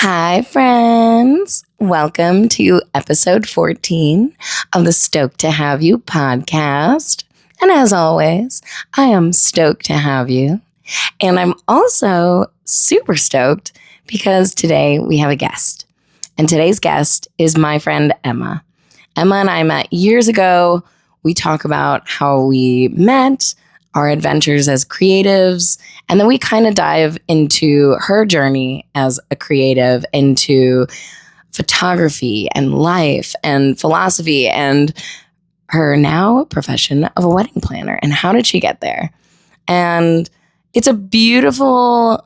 Hi, friends. Welcome to episode 14 of the Stoked to Have You podcast. And as always, I am stoked to have you. And I'm also super stoked because today we have a guest. And today's guest is my friend Emma. Emma and I met years ago. We talk about how we met, our adventures as creatives, and then we kind of dive into her journey as a creative, into photography and life and philosophy and her now profession of a wedding planner and how did she get there. And it's a beautiful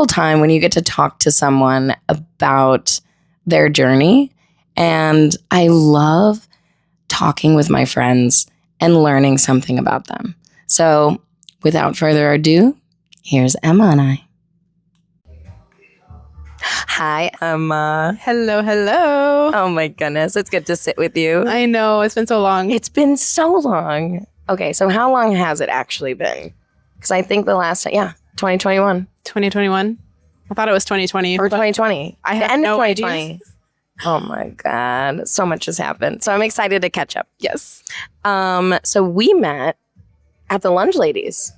time when you get to talk to someone about their journey. And I love talking with my friends and learning something about them. So without further ado, here's Emma and I. Hi, Emma. Hello, hello. Oh my goodness, it's good to sit with you. I know, it's been so long. It's been so long. Okay, so how long has it actually been? Because I think the last time, 2021. 2021? I thought it was 2020. Or 2020. I had the end no of 2020. idea. Oh my God. So much has happened. So I'm excited to catch up. Yes. So we met at the Lunch Ladies.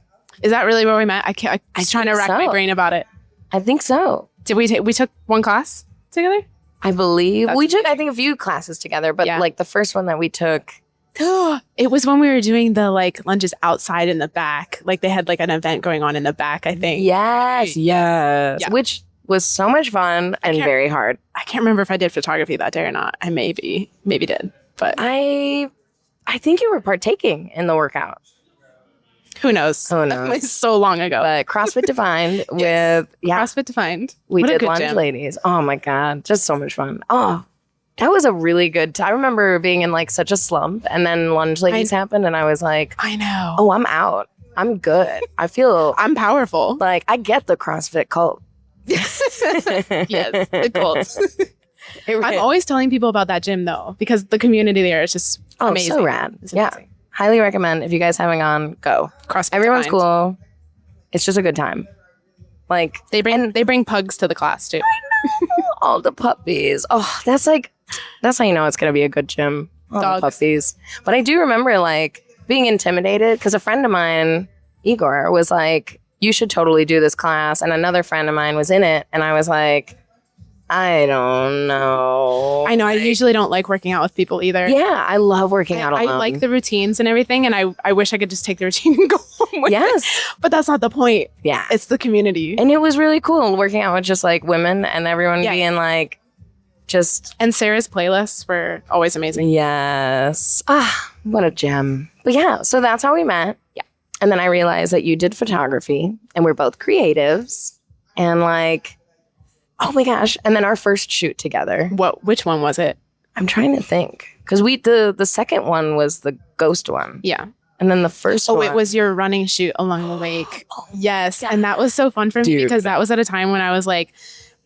Is that really where we met? I was trying to rack my brain about it. I think so. Did we took one class together? I believe. That's we took, I think, a few classes together, but like the first one that we took. It was when we were doing the like lunches outside in the back. Like they had like an event going on in the back, I think. Yes. Yeah. Which was so much fun and very hard. I can't remember if I did photography that day or not. I maybe did, but I think you were partaking in the workout. Who knows? Who knows? It was so long ago. But CrossFit Defined with CrossFit Defined. We What a did good Lunch gym. Ladies. Oh my God, just so much fun. Oh, that was a really good time. I remember being in like such a slump, and then Lunch Ladies happened, and I was like, I know. oh, I'm out. I'm good. I feel I'm powerful. like I get the CrossFit cult. Yes, the cult. I'm always telling people about that gym though, because the community there is just amazing. So rad. It's Yeah. amazing. Highly recommend. If you guys haven't gone, go. CrossFit Everyone's Defined. cool. It's just a good time. Like They bring pugs to the class too. all the puppies. Oh, that's how you know it's gonna be a good gym. All Dogs. the puppies. But I do remember like being intimidated because a friend of mine, Igor, was like, you should totally do this class. And another friend of mine was in it. And I was like, I don't know. I know. I usually don't like working out with people either. Yeah, I love working out alone. I like the routines and everything, and I wish I could just take the routine and go home with Yes. it. But that's not the point. Yeah. It's the community. And it was really cool working out with just like women and everyone being like, just. And Sarah's playlists were always amazing. Yes. Ah, what a gem. But yeah, so that's how we met. Yeah. And then I realized that you did photography and we're both creatives. And like, oh my gosh. And then our first shoot together. Which one was it? I'm trying to think. Because the second one was the ghost one. Yeah. And then the first one. Oh, it was your running shoot along the lake. Yes. yeah. And that was so fun for me because that was at a time when I was like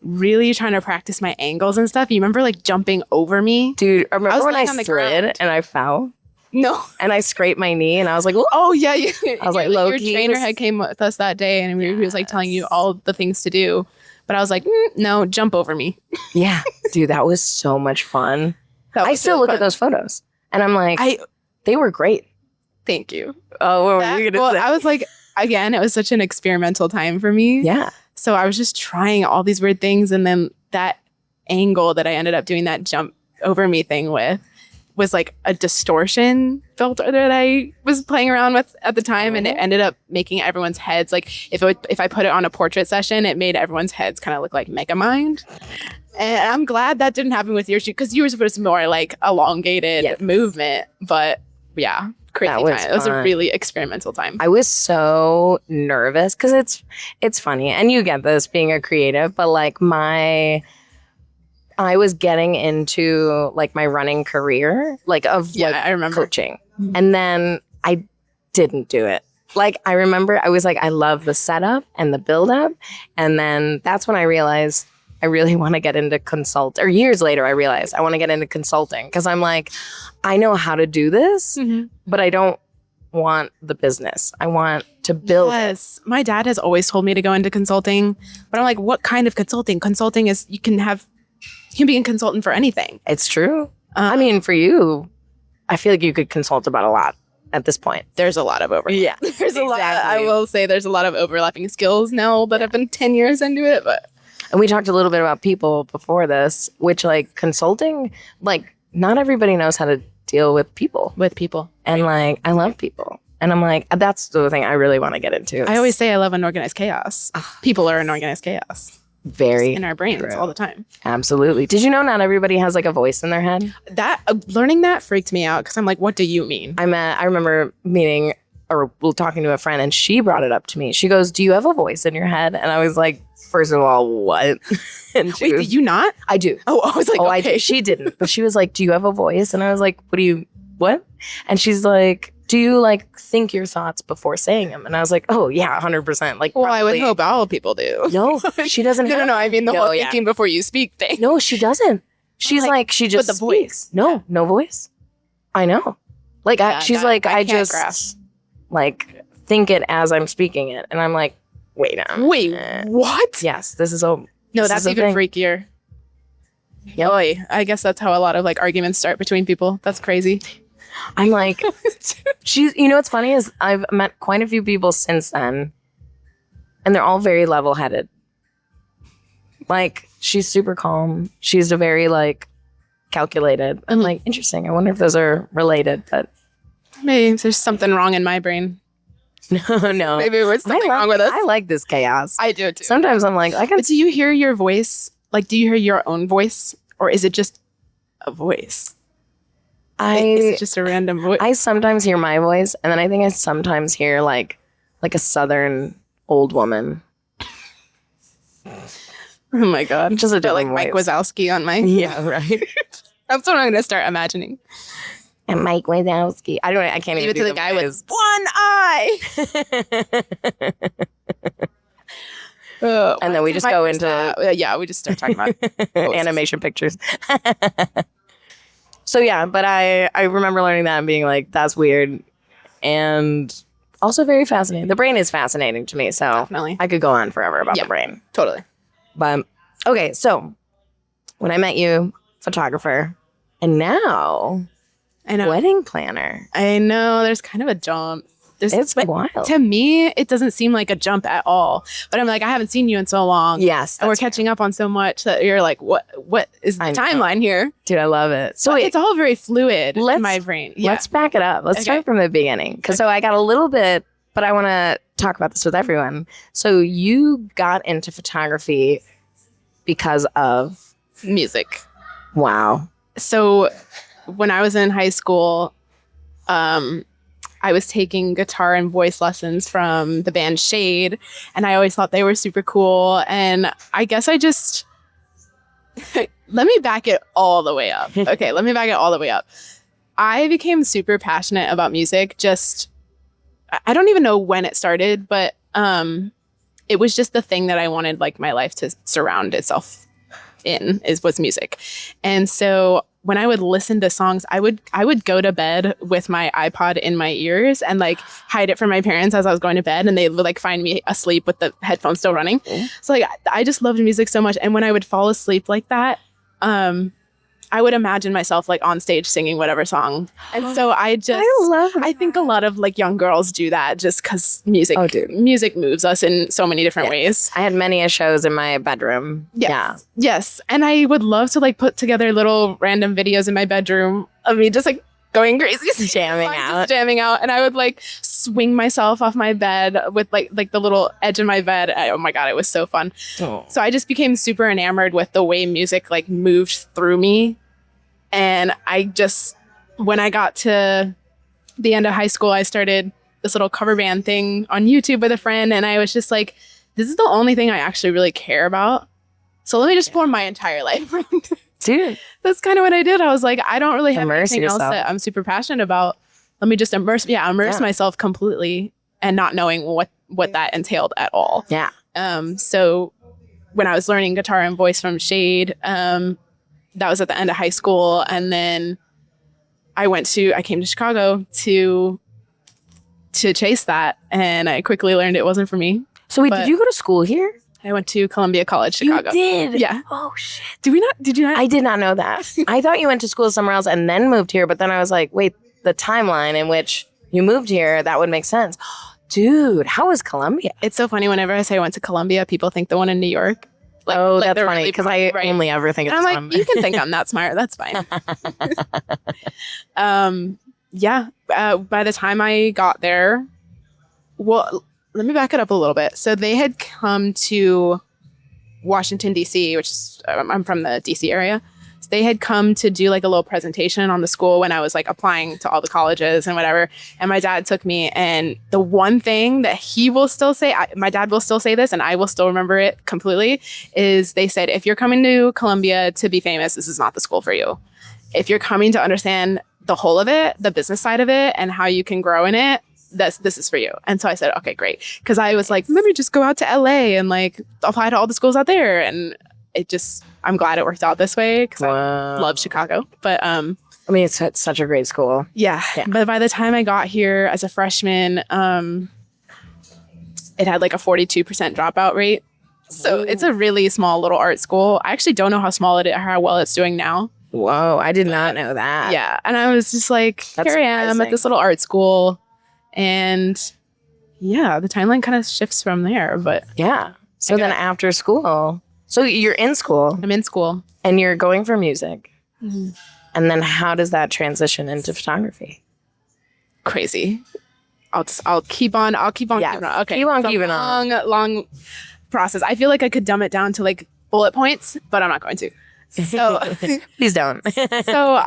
really trying to practice my angles and stuff. You remember like jumping over me? Dude, I remember when I on the slid ground. and I fell? No. And I scraped my knee and I was like, "Whoa." Oh, yeah. I was like, your low-key, trainer this- had came with us that day and he was like telling you all the things to do. But I was like, no, jump over me. Yeah. Dude, that was so much fun. That I was still really look fun. at those photos and I'm like, they were great. Thank you. Oh, what were you going to say? I was like, again, it was such an experimental time for me. Yeah. So I was just trying all these weird things. And then that angle that I ended up doing that jump over me thing with was like a distortion filter that I was playing around with at the time. And it ended up making everyone's heads, like if I put it on a portrait session, it made everyone's heads kind of look like Megamind. And I'm glad that didn't happen with your shoot because yours was more like elongated movement. But yeah, crazy time. It was a really experimental time. I was so nervous because it's funny. And you get this being a creative, but like I was getting into like my running career, like I remember coaching. And then I didn't do it. Like I remember I was like, I love the setup and the build up. And then that's when I realized I really want to get into or years later, I realized I want to get into consulting because I'm like, I know how to do this, but I don't want the business. I want to build. Yes. My dad has always told me to go into consulting, but I'm like, what kind of consulting? Consulting is you can be a consultant for anything. It's true. I mean, for you, I feel like you could consult about a lot at this point. There's a lot of overlap. Yeah, There's a lot. I will say there's a lot of overlapping skills now that I've been 10 years into it. But and we talked a little bit about people before this, which like consulting, like not everybody knows how to deal with people. And like, I love people. And I'm like, that's the thing I really want to get into. I always say I love unorganized chaos. People are unorganized chaos. Very in our brains true. all the time. Absolutely. Did you know not everybody has like a voice in their head? That learning that freaked me out because I'm like, what do you mean? I remember meeting or talking to a friend and she brought it up to me. She goes, do you have a voice in your head? And I was like, first of all, what? And wait, did you not? I do. Oh, I was like, okay. I do. She didn't. But she was like, do you have a voice? And I was like, what? And she's like, do you like think your thoughts before saying them? And I was like, oh yeah, 100%. Like, well, I would hope all people do. No, she doesn't. No. I mean the whole thinking before you speak thing. No, she doesn't. She's like she just. But the voice. No voice. I know. Like she's like I just grasp. Like think it as I'm speaking it, and I'm like, wait, what? Yes, this is a. No, that's even freakier. Yep. Oy, I guess that's how a lot of like arguments start between people. That's crazy. I'm like, you know what's funny is I've met quite a few people since then, and they're all very level-headed. Like, she's super calm. She's a very, like, calculated. I'm like, interesting. I wonder if those are related, but. Maybe there's something wrong in my brain. No. Maybe there's something wrong with us. I like this chaos. I do, too. Sometimes I'm like, But do you hear your voice? Like, do you hear your own voice? Or is it just a voice? Is it just a random voice? I sometimes hear my voice, and then I think I sometimes hear like a southern old woman. Oh my god! Just a like Mike Wazowski on my. Yeah, right. That's what I'm gonna start imagining. And Mike Wazowski. I can't even do the guy with one eye. And then we just go into we just start talking about animation pictures. So yeah, but I remember learning that and being like, that's weird. And also very fascinating. The brain is fascinating to me. So definitely. I could go on forever about the brain. Totally. But okay, so when I met you, photographer, and now wedding planner. I know there's kind of a jump. It's wild. To me, it doesn't seem like a jump at all. But I'm like, I haven't seen you in so long. Yes. And we're catching up on so much that you're like, what is the timeline here? Dude, I love it. So it's all very fluid in my brain. Yeah. Let's back it up. Let's start from the beginning. So I got a little bit, but I want to talk about this with everyone. So you got into photography because of music. Wow. So when I was in high school, I was taking guitar and voice lessons from the band Shade, and I always thought they were super cool. And I guess I just let me back it all the way up. Okay, let me back it all the way up. I became super passionate about music. I don't even know when it started, but it was just the thing that I wanted like my life to surround itself in was music. And so when I would listen to songs, I would go to bed with my iPod in my ears and like hide it from my parents as I was going to bed, and they would like find me asleep with the headphones still running. So like I just loved music so much, and when I would fall asleep like that, I would imagine myself like on stage singing whatever song. And so I think a lot of like young girls do that just because music moves us in so many different ways. I had many shows in my bedroom. Yes. And I would love to like put together little random videos in my bedroom of me just like going crazy, jamming out. And I would like swing myself off my bed with like the little edge of my bed. Oh my God, it was so fun. Oh. So I just became super enamored with the way music like moved through me. And when I got to the end of high school, I started this little cover band thing on YouTube with a friend. And I was just like, this is the only thing I actually really care about. So let me just form my entire life around it. Dude, that's kind of what I did. I was like, I don't really have anything else that I'm super passionate about. Let me just immerse myself completely, and not knowing what that entailed at all. Yeah. So when I was learning guitar and voice from Shade, that was at the end of high school. And then I came to Chicago to to chase that. And I quickly learned it wasn't for me. So wait, did you go to school here? I went to Columbia College, Chicago. You did? Yeah. Oh, shit. Did you not? I did not know that. I thought you went to school somewhere else and then moved here, but then I was like, wait, the timeline in which you moved here, that would make sense. Dude, how was Columbia? It's so funny. Whenever I say I went to Columbia, people think the one in New York. That's funny because I only ever think it's I'm like, you can think I'm that smart. That's fine. By the time I got there, well, let me back it up a little bit. So they had come to Washington, D.C., which is, I'm from the D.C. area. So they had come to do like a little presentation on the school when I was like applying to all the colleges and whatever. And my dad took me. And the one thing that he will still say, my dad will still say this, and I will still remember it completely, is they said, if you're coming to Columbia to be famous, this is not the school for you. If you're coming to understand the whole of it, the business side of it, and how you can grow in it, this is for you. And so I said, okay, great. Because I was like, maybe just go out to LA and like apply to all the schools out there. And I'm glad it worked out this way because I love Chicago. But I mean, it's such a great school. Yeah. But by the time I got here as a freshman, it had like a 42% dropout rate. So it's a really small little art school. I actually don't know how well it's doing now. Whoa, I did not know that. Yeah. And I was just like, here I am at this little art school. And yeah, the timeline kind of shifts from there. But yeah. So then after school, so you're in school. I'm in school. And you're going for music. Mm-hmm. And then how does that transition into photography? Crazy. I'll keep on keeping on. Okay. Keep on keeping on. Long process. I feel like I could dumb it down to like bullet points, but I'm not going to. So please don't. So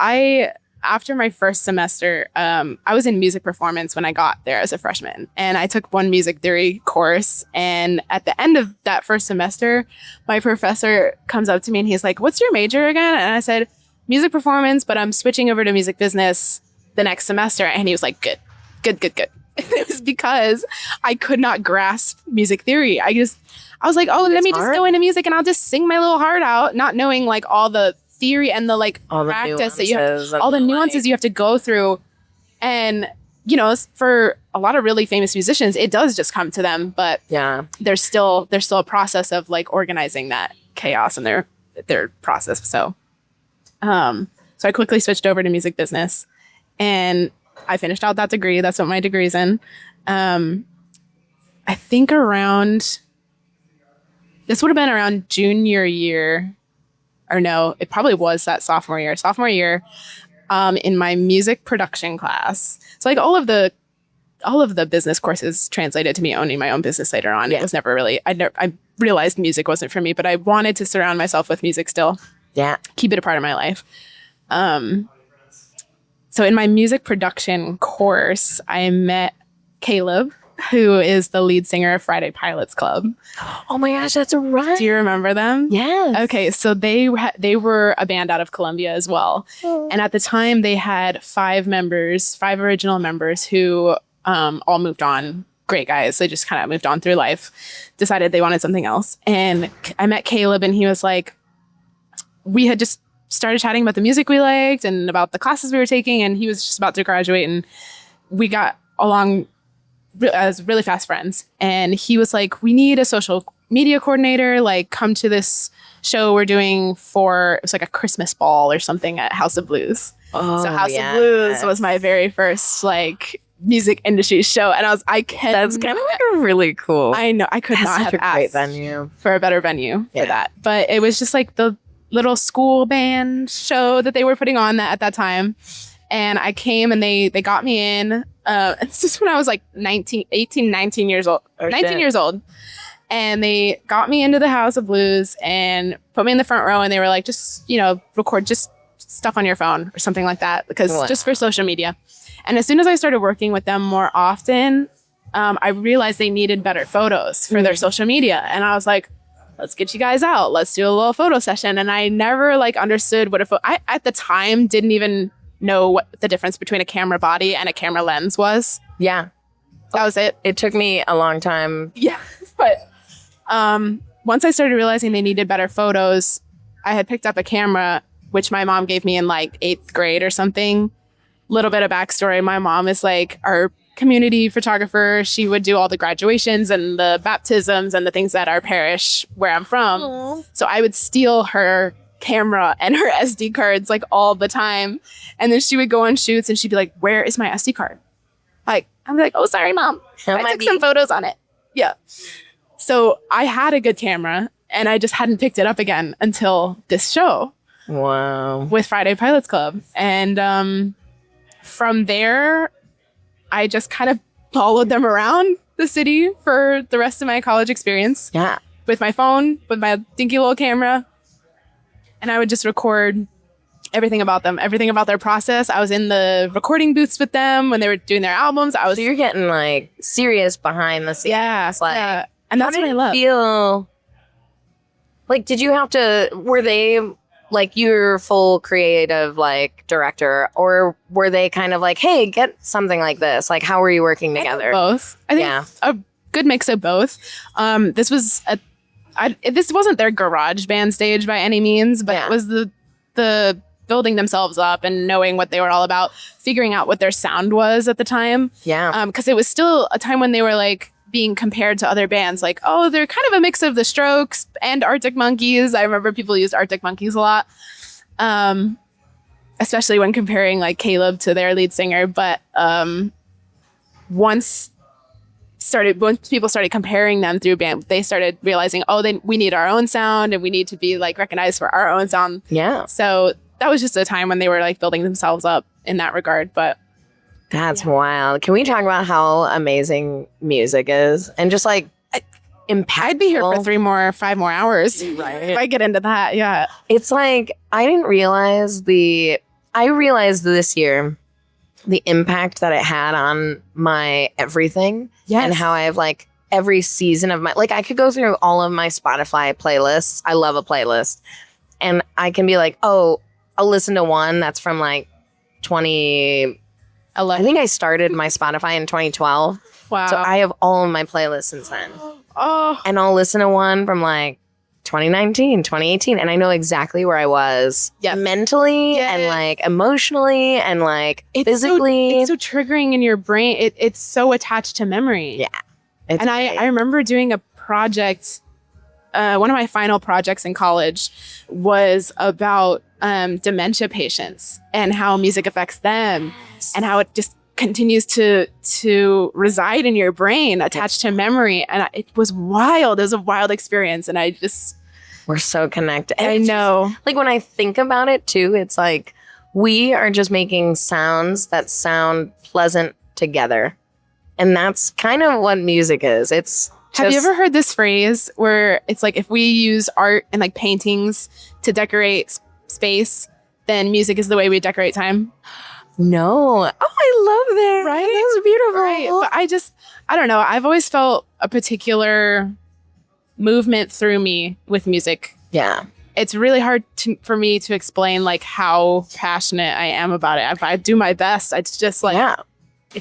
after my first semester, I was in music performance when I got there as a freshman, and I took one music theory course. And at the end of that first semester, my professor comes up to me and he's like, "What's your major again?" And I said, "Music performance, but I'm switching over to music business the next semester." And he was like, "Good." It was because I could not grasp music theory. I was like, "Oh, let me just go into music and I'll just sing my little heart out," not knowing like all the theory and the like all practice that you have, all the nuances you have to go through. And for a lot of really famous musicians, it does just come to them, but yeah, there's still a process of like organizing that chaos in their process. So I quickly switched over to music business and I finished out that degree. That's what my degree's in. I think this would have been around junior year. Or no, it probably was that sophomore year, in my music production class. So like all of the business courses translated to me owning my own business later on. Yeah. It was never really, I realized music wasn't for me, but I wanted to surround myself with music still. Yeah. Keep it a part of my life. So in my music production course, I met Caleb, who is the lead singer of Friday Pilots Club. Oh my gosh, that's right. Do you remember them? Yes. Okay, so they were a band out of Columbia as well. Oh. And at the time, they had 5 original members who all moved on. Great guys. They just kind of moved on through life, decided they wanted something else. And I met Caleb and he was like, we had just started chatting about the music we liked and about the classes we were taking. And he was just about to graduate and we got along as really fast friends. And he was like, we need a social media coordinator, like come to this show we're doing it was like a Christmas ball or something at House of Blues. Oh, so House of Blues was my very first like music industry show. And that's kind of like a really cool. I know. I could not have asked great venue for a better venue for that. But it was just like the little school band show that they were putting on at that time. And I came and they got me in. This is when I was like 19 years old. And they got me into the House of Blues and put me in the front row. And they were like, just, record just stuff on your phone or something like that. Because just for social media. And as soon as I started working with them more often, I realized they needed better photos for their social media. And I was like, let's get you guys out. Let's do a little photo session. And I never like understood what I at the time didn't even know what the difference between a camera body and a camera lens was. Yeah. That was it. It took me a long time. Yeah. But once I started realizing they needed better photos, I had picked up a camera, which my mom gave me in like 8th grade or something. Little bit of backstory. My mom is like our community photographer. She would do all the graduations and the baptisms and the things at our parish where I'm from. Aww. So I would steal her camera and her SD cards like all the time. And then she would go on shoots and she'd be like, where is my SD card? Like, I'm like, oh, sorry, Mom. I took some photos on it. Yeah. So I had a good camera and I just hadn't picked it up again until this show. Wow. With Friday Pilots Club. And from there, I just kind of followed them around the city for the rest of my college experience. Yeah. With my phone, with my dinky little camera. And I would just record everything about them, everything about their process. I was in the recording booths with them when they were doing their albums. So you're getting like serious behind the scenes. Yeah. Like, yeah. And that's what I love. Feel like, did you have to, were they like your full creative like director, or were they kind of like, hey, get something like this? Like, how were you working together? Both. I think a good mix of both. This was this wasn't their garage band stage by any means, but it was the building themselves up and knowing what they were all about, figuring out what their sound was at the time. Yeah. Because it was still a time when they were like being compared to other bands, like, oh, they're kind of a mix of the Strokes and Arctic Monkeys. I remember people used Arctic Monkeys a lot, especially when comparing like Caleb to their lead singer. But once people started comparing them through band, they started realizing, oh, we need our own sound and we need to be like recognized for our own sound. Yeah. So that was just a time when they were like building themselves up in that regard. But that's wild. Can we talk about how amazing music is and just like impactful? I'd be here for 5 more hours. Right. If I get into that. Yeah. It's like, I realized this year the impact that it had on my everything. Yes. And how I have like every season of my, like I could go through all of my Spotify playlists. I love a playlist. And I can be like, oh, I'll listen to one that's from like 2011. I think I started my Spotify in 2012. Wow. So I have all of my playlists since then. Oh. And I'll listen to one from like 2019, 2018. And I know exactly where I was mentally and like emotionally and like physically. It's so triggering in your brain. It's so attached to memory. Yeah. And I remember doing a project. One of my final projects in college was about dementia patients and how music affects them and how it just continues to reside in your brain, attached to memory. And it was wild. It was a wild experience. And we're so connected. I know. Like when I think about it too, it's like we are just making sounds that sound pleasant together. And that's kind of what music is. Have you ever heard this phrase where it's like if we use art and like paintings to decorate space, then music is the way we decorate time? No. Oh, I love that. Right? That's beautiful. Right. But I don't know. I've always felt a particular movement through me with music. Yeah. It's really hard for me to explain like how passionate I am about it. If I do my best, it's just like... Yeah.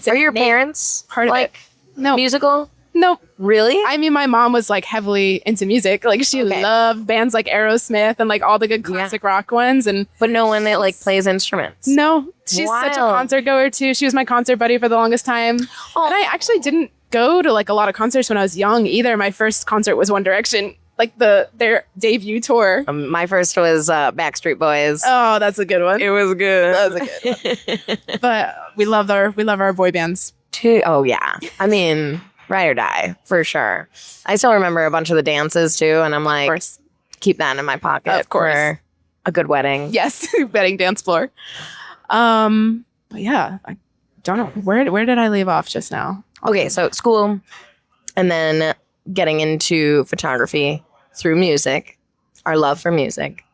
Are your parents part of like it? No. Musical? Nope. Really? I mean, my mom was like heavily into music. Like she loved bands like Aerosmith and like all the good classic rock ones. But no one that like plays instruments. No, she's such a concert goer too. She was my concert buddy for the longest time. Oh. And I actually didn't go to like a lot of concerts when I was young either. My first concert was One Direction, like their debut tour. My first was Backstreet Boys. Oh, that's a good one. It was good. That was a good one. But we love our boy bands too. Oh yeah. I mean, ride or die, for sure. I still remember a bunch of the dances too, and I'm like, of course, keep that in my pocket for a good wedding. Yes, wedding dance floor. But yeah, I don't know where did I leave off just now? Okay, so school, and then getting into photography through music, our love for music,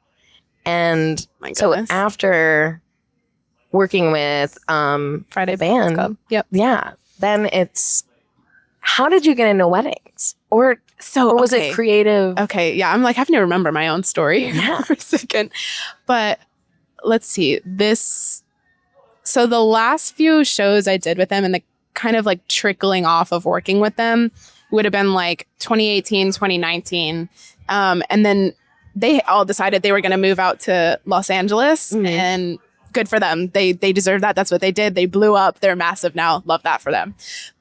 and so after working with Friday band Club. Yep. Yeah, then it's. How did you get into weddings? Or was it creative? Okay, yeah, I'm like having to remember my own story for a second. But let's see. So the last few shows I did with them and the kind of like trickling off of working with them would have been like 2018, 2019. And then they all decided they were going to move out to Los Angeles. Mm-hmm. And good for them. They deserve that. That's what they did. They blew up. They're massive now. Love that for them.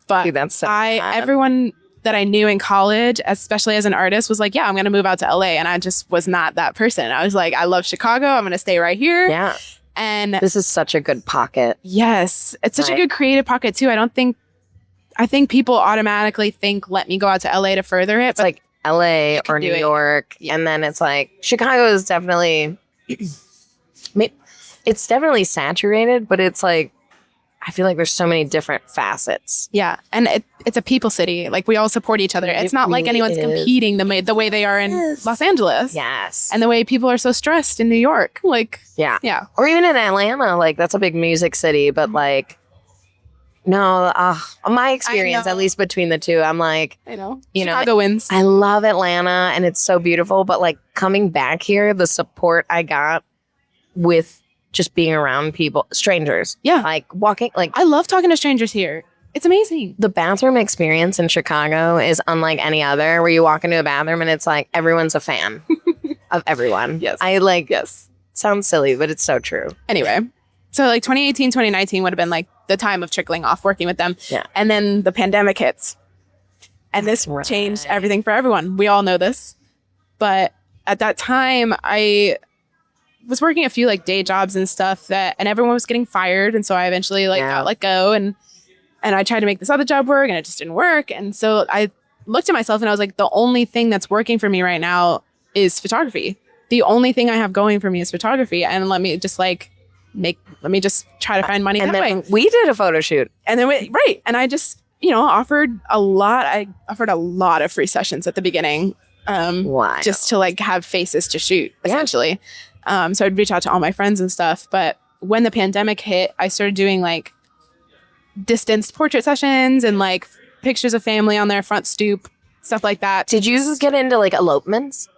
But Dude, that's so sad. everyone that I knew in college, especially as an artist, was like, yeah, I'm going to move out to LA. And I just was not that person. I was like, I love Chicago. I'm going to stay right here. Yeah. And this is such a good pocket. Yes. It's such a good creative pocket too. I think people automatically think, let me go out to LA to further it. It's like LA or New York. And then it's like, Chicago is definitely, it's definitely saturated, but it's like, I feel like there's so many different facets. Yeah. And it's a people city. Like we all support each other. It's not like anyone's competing the way they are in Los Angeles. Yes. And the way people are so stressed in New York. Like, yeah. Yeah. Or even in Atlanta. Like that's a big music city, but like, no, my experience, at least between the two, I'm like, I know. Chicago wins. I love Atlanta and it's so beautiful, but like coming back here, the support I got with just being around people, strangers. Yeah. Like walking, like I love talking to strangers here. It's amazing. The bathroom experience in Chicago is unlike any other, where you walk into a bathroom and it's like everyone's a fan of everyone. Yes. Yes. Sounds silly, but it's so true. Anyway, so like 2018, 2019 would have been like the time of trickling off working with them. Yeah. And then the pandemic hits. And this changed everything for everyone. We all know this. But at that time, I was working a few like day jobs and stuff and everyone was getting fired. And so I eventually got let go and I tried to make this other job work and it just didn't work. And so I looked at myself and I was like, the only thing that's working for me right now is photography. The only thing I have going for me is photography. And let me just try to find money and that then way. We did a photo shoot. And then and I just, offered a lot of free sessions at the beginning. Wow. Just to have faces to shoot, essentially. So I'd reach out to all my friends and stuff. But when the pandemic hit, I started doing distanced portrait sessions and pictures of family on their front stoop, stuff like that. Did you get into elopements?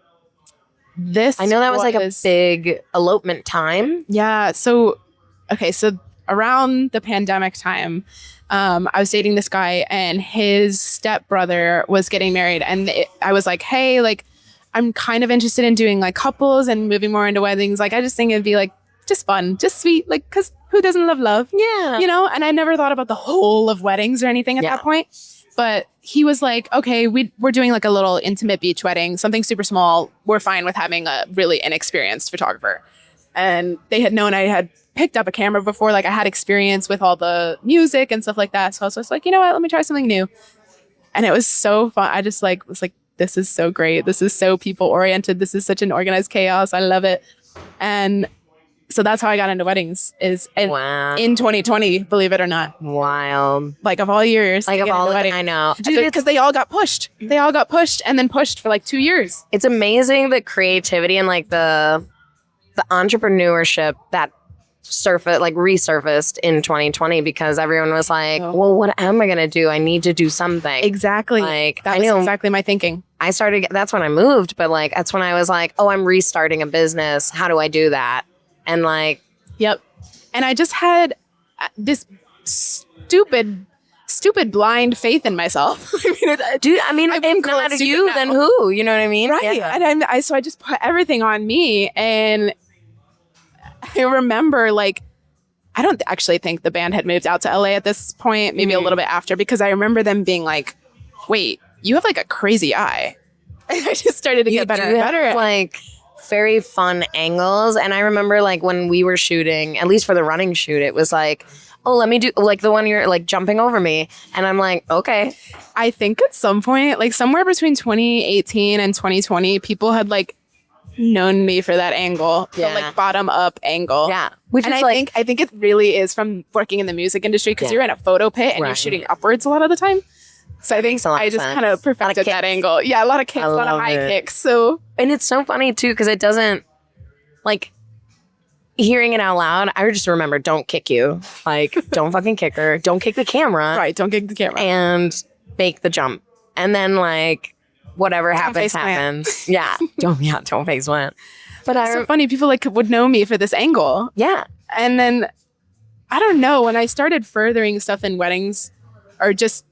I know that was a big elopement time. Yeah. So around the pandemic time, I was dating this guy and his stepbrother was getting married. And I was like, hey, I'm kind of interested in doing couples and moving more into weddings. I just think it'd be just fun, just sweet, because who doesn't love love? Yeah. And I never thought about the whole of weddings or anything at that point. But he was like, okay, we're doing a little intimate beach wedding, something super small. We're fine with having a really inexperienced photographer. And they had known I had picked up a camera before. I had experience with all the music and stuff like that. So I was just like, you know what, let me try something new. And it was so fun. I just was like, this is so great. This is so people oriented. This is such an organized chaos. I love it. And so that's how I got into weddings in 2020, believe it or not. Wild. Of all years. Of all, I know. Because they all got pushed. They all got pushed and then pushed for 2 years. It's amazing the creativity and the entrepreneurship that resurfaced in 2020 because everyone was like, well, what am I going to do? I need to do something. Exactly. That was exactly my thinking. That's when I moved, but that's when I was like, oh, I'm restarting a business. How do I do that? And yep. And I just had this stupid blind faith in myself. Dude, if not you, now. Then who? You know what I mean? Right. Yeah. So I just put everything on me. And I remember I don't actually think the band had moved out to LA at this point, maybe a little bit after, because I remember them being like, wait, you have a crazy eye. And I just started to get better and better. Very fun angles. And I remember when we were shooting, at least for the running shoot, it was oh, let me do the one you're jumping over me. And I'm like, okay. I think at some point, somewhere between 2018 and 2020, people had known me for that angle, the bottom up angle. Yeah. I think it really is from working in the music industry because you're in a photo pit and you're shooting upwards a lot of the time. So I think I just kind of perfected that angle. Yeah, a lot of kicks, a lot of high kicks. So, and it's so funny too because it doesn't hearing it out loud. I just remember, don't kick you. Don't fucking kick her. Don't kick the camera. Right. Don't kick the camera. And make the jump. And then whatever happens. Yeah. Don't face plant. But it's so funny. People would know me for this angle. Yeah. And then I don't know, when I started furthering stuff in weddings or just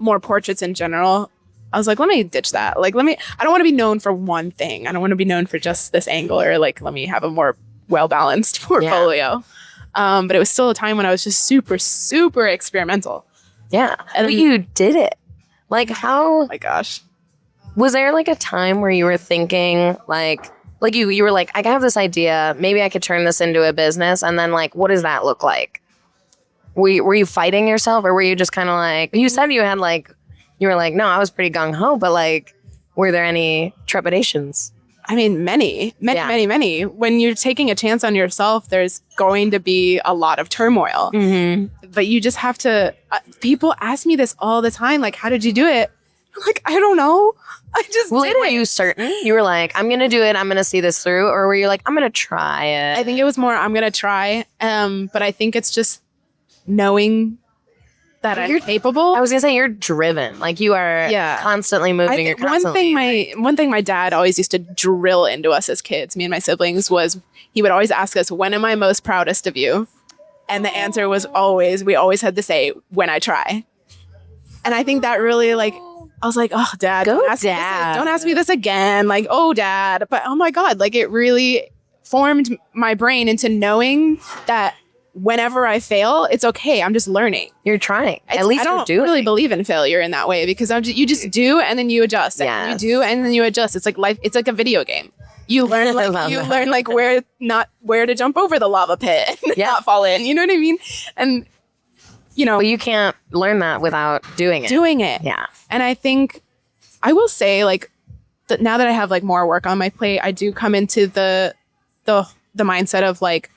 more portraits in general, I was like, let me ditch that. I don't want to be known for one thing. I don't want to be known for just this angle or let me have a more well-balanced portfolio. But it was still a time when I was just super, super experimental. Yeah. And but you did it. Like how, oh my gosh. was there like a time where you were thinking like you were like, I have this idea, maybe I could turn this into a business, and then like, what does that look like? Were you fighting yourself, or were you just kind of like, you said you had like, you were like, no, I was pretty gung-ho, but like, were there any trepidations? I mean, many. When you're taking a chance on yourself, there's going to be a lot of turmoil. Mm-hmm. But you just have to, people ask me this all the time, like, how did you do it? I'm like, I don't know. I just did it. Were you certain? You were like, I'm going to do it. I'm going to see this through. Or were you like, I'm going to try it? I think it was more, I'm going to try. But I think it's just knowing that I'm capable. I was going to say, you're driven. Like you are constantly moving. You're constantly one thing my dad always used to drill into us as kids, me and my siblings, was he would always ask us, when am I most proudest of you? And the answer was we always had to say, when I try. And I think that really like, I was like, oh, Dad, don't ask me this again. Like, oh, Dad. But oh my God, like it really formed my brain into knowing that whenever I fail, it's okay. I'm just learning. You're trying. At least I don't you're doing. Really believe in failure in that way, because you just do and then you adjust. And you do and then you adjust. It's like life. It's like a video game. You learn like where to jump over the lava pit and not fall in. You know what I mean? And but you can't learn that without doing it. Yeah. And I think I will say like that now that I have like more work on my plate, I do come into the mindset of like,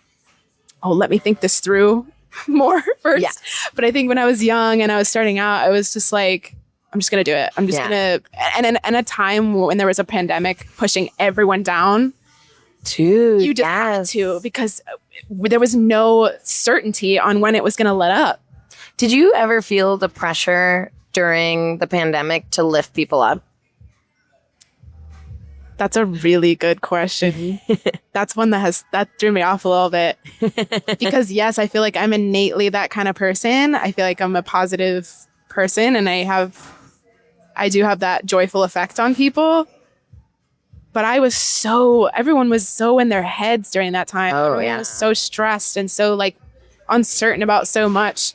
oh, let me think this through more first. Yeah. But I think when I was young and I was starting out, I was just like, I'm just going to do it. I'm just going to, and in a time when there was a pandemic pushing everyone down, dude, you just had to, because there was no certainty on when it was going to let up. Did you ever feel the pressure during the pandemic to lift people up? That's a really good question. That's one that threw me off a little bit. Because yes, I feel like I'm innately that kind of person. I feel like I'm a positive person and I do have that joyful effect on people. But everyone was so in their heads during that time. Oh, everyone was so stressed and so like uncertain about so much.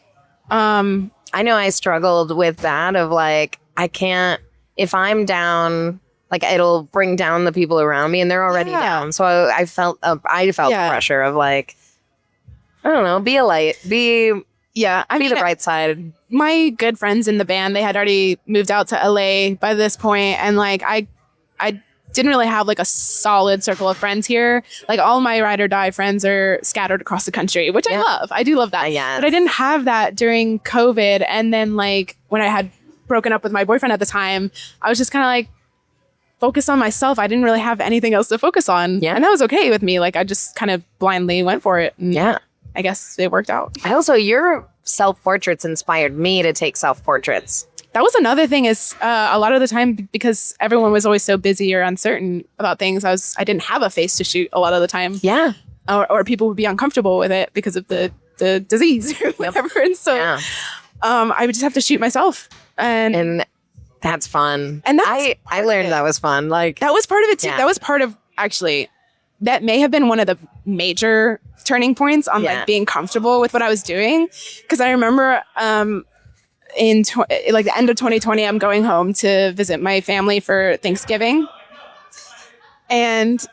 I know I struggled with that of like, I can't, if I'm down, like it'll bring down the people around me and they're already down. So I felt pressure of like, I don't know, be a light, be the bright side. My good friends in the band, they had already moved out to LA by this point, and like I didn't really have like a solid circle of friends here. Like all my ride or die friends are scattered across the country, which I love. I do love that. But I didn't have that during COVID. And then like when I had broken up with my boyfriend at the time, I was just kind of like focused on myself. I didn't really have anything else to focus on. Yeah. And that was okay with me. Like I just kind of blindly went for it. And I guess it worked out. Your self-portraits inspired me to take self-portraits. That was another thing is a lot of the time, because everyone was always so busy or uncertain about things, I didn't have a face to shoot a lot of the time. Yeah. Or people would be uncomfortable with it because of the disease or whatever. And so I would just have to shoot myself. And that's fun. And I learned that was fun. Like that was part of it too. That was part of, actually, that may have been one of the major turning points on like being comfortable with what I was doing. Because I remember in the end of 2020, I'm going home to visit my family for Thanksgiving. And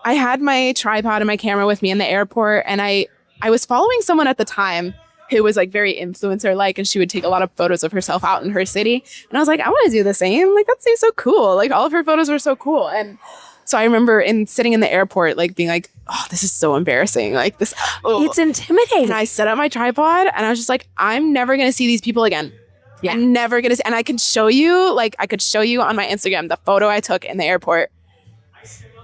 I had my tripod and my camera with me in the airport. And I was following someone at the time who was like very influencer-like, and she would take a lot of photos of herself out in her city. And I was like, I want to do the same. Like, that seems so cool. Like, all of her photos were so cool. And so I remember sitting in the airport, like being like, oh, this is so embarrassing. Like this, it's intimidating. And I set up my tripod and I was just like, I'm never going to see these people again. Yeah. I'm never going to see. And I could show you on my Instagram, the photo I took in the airport.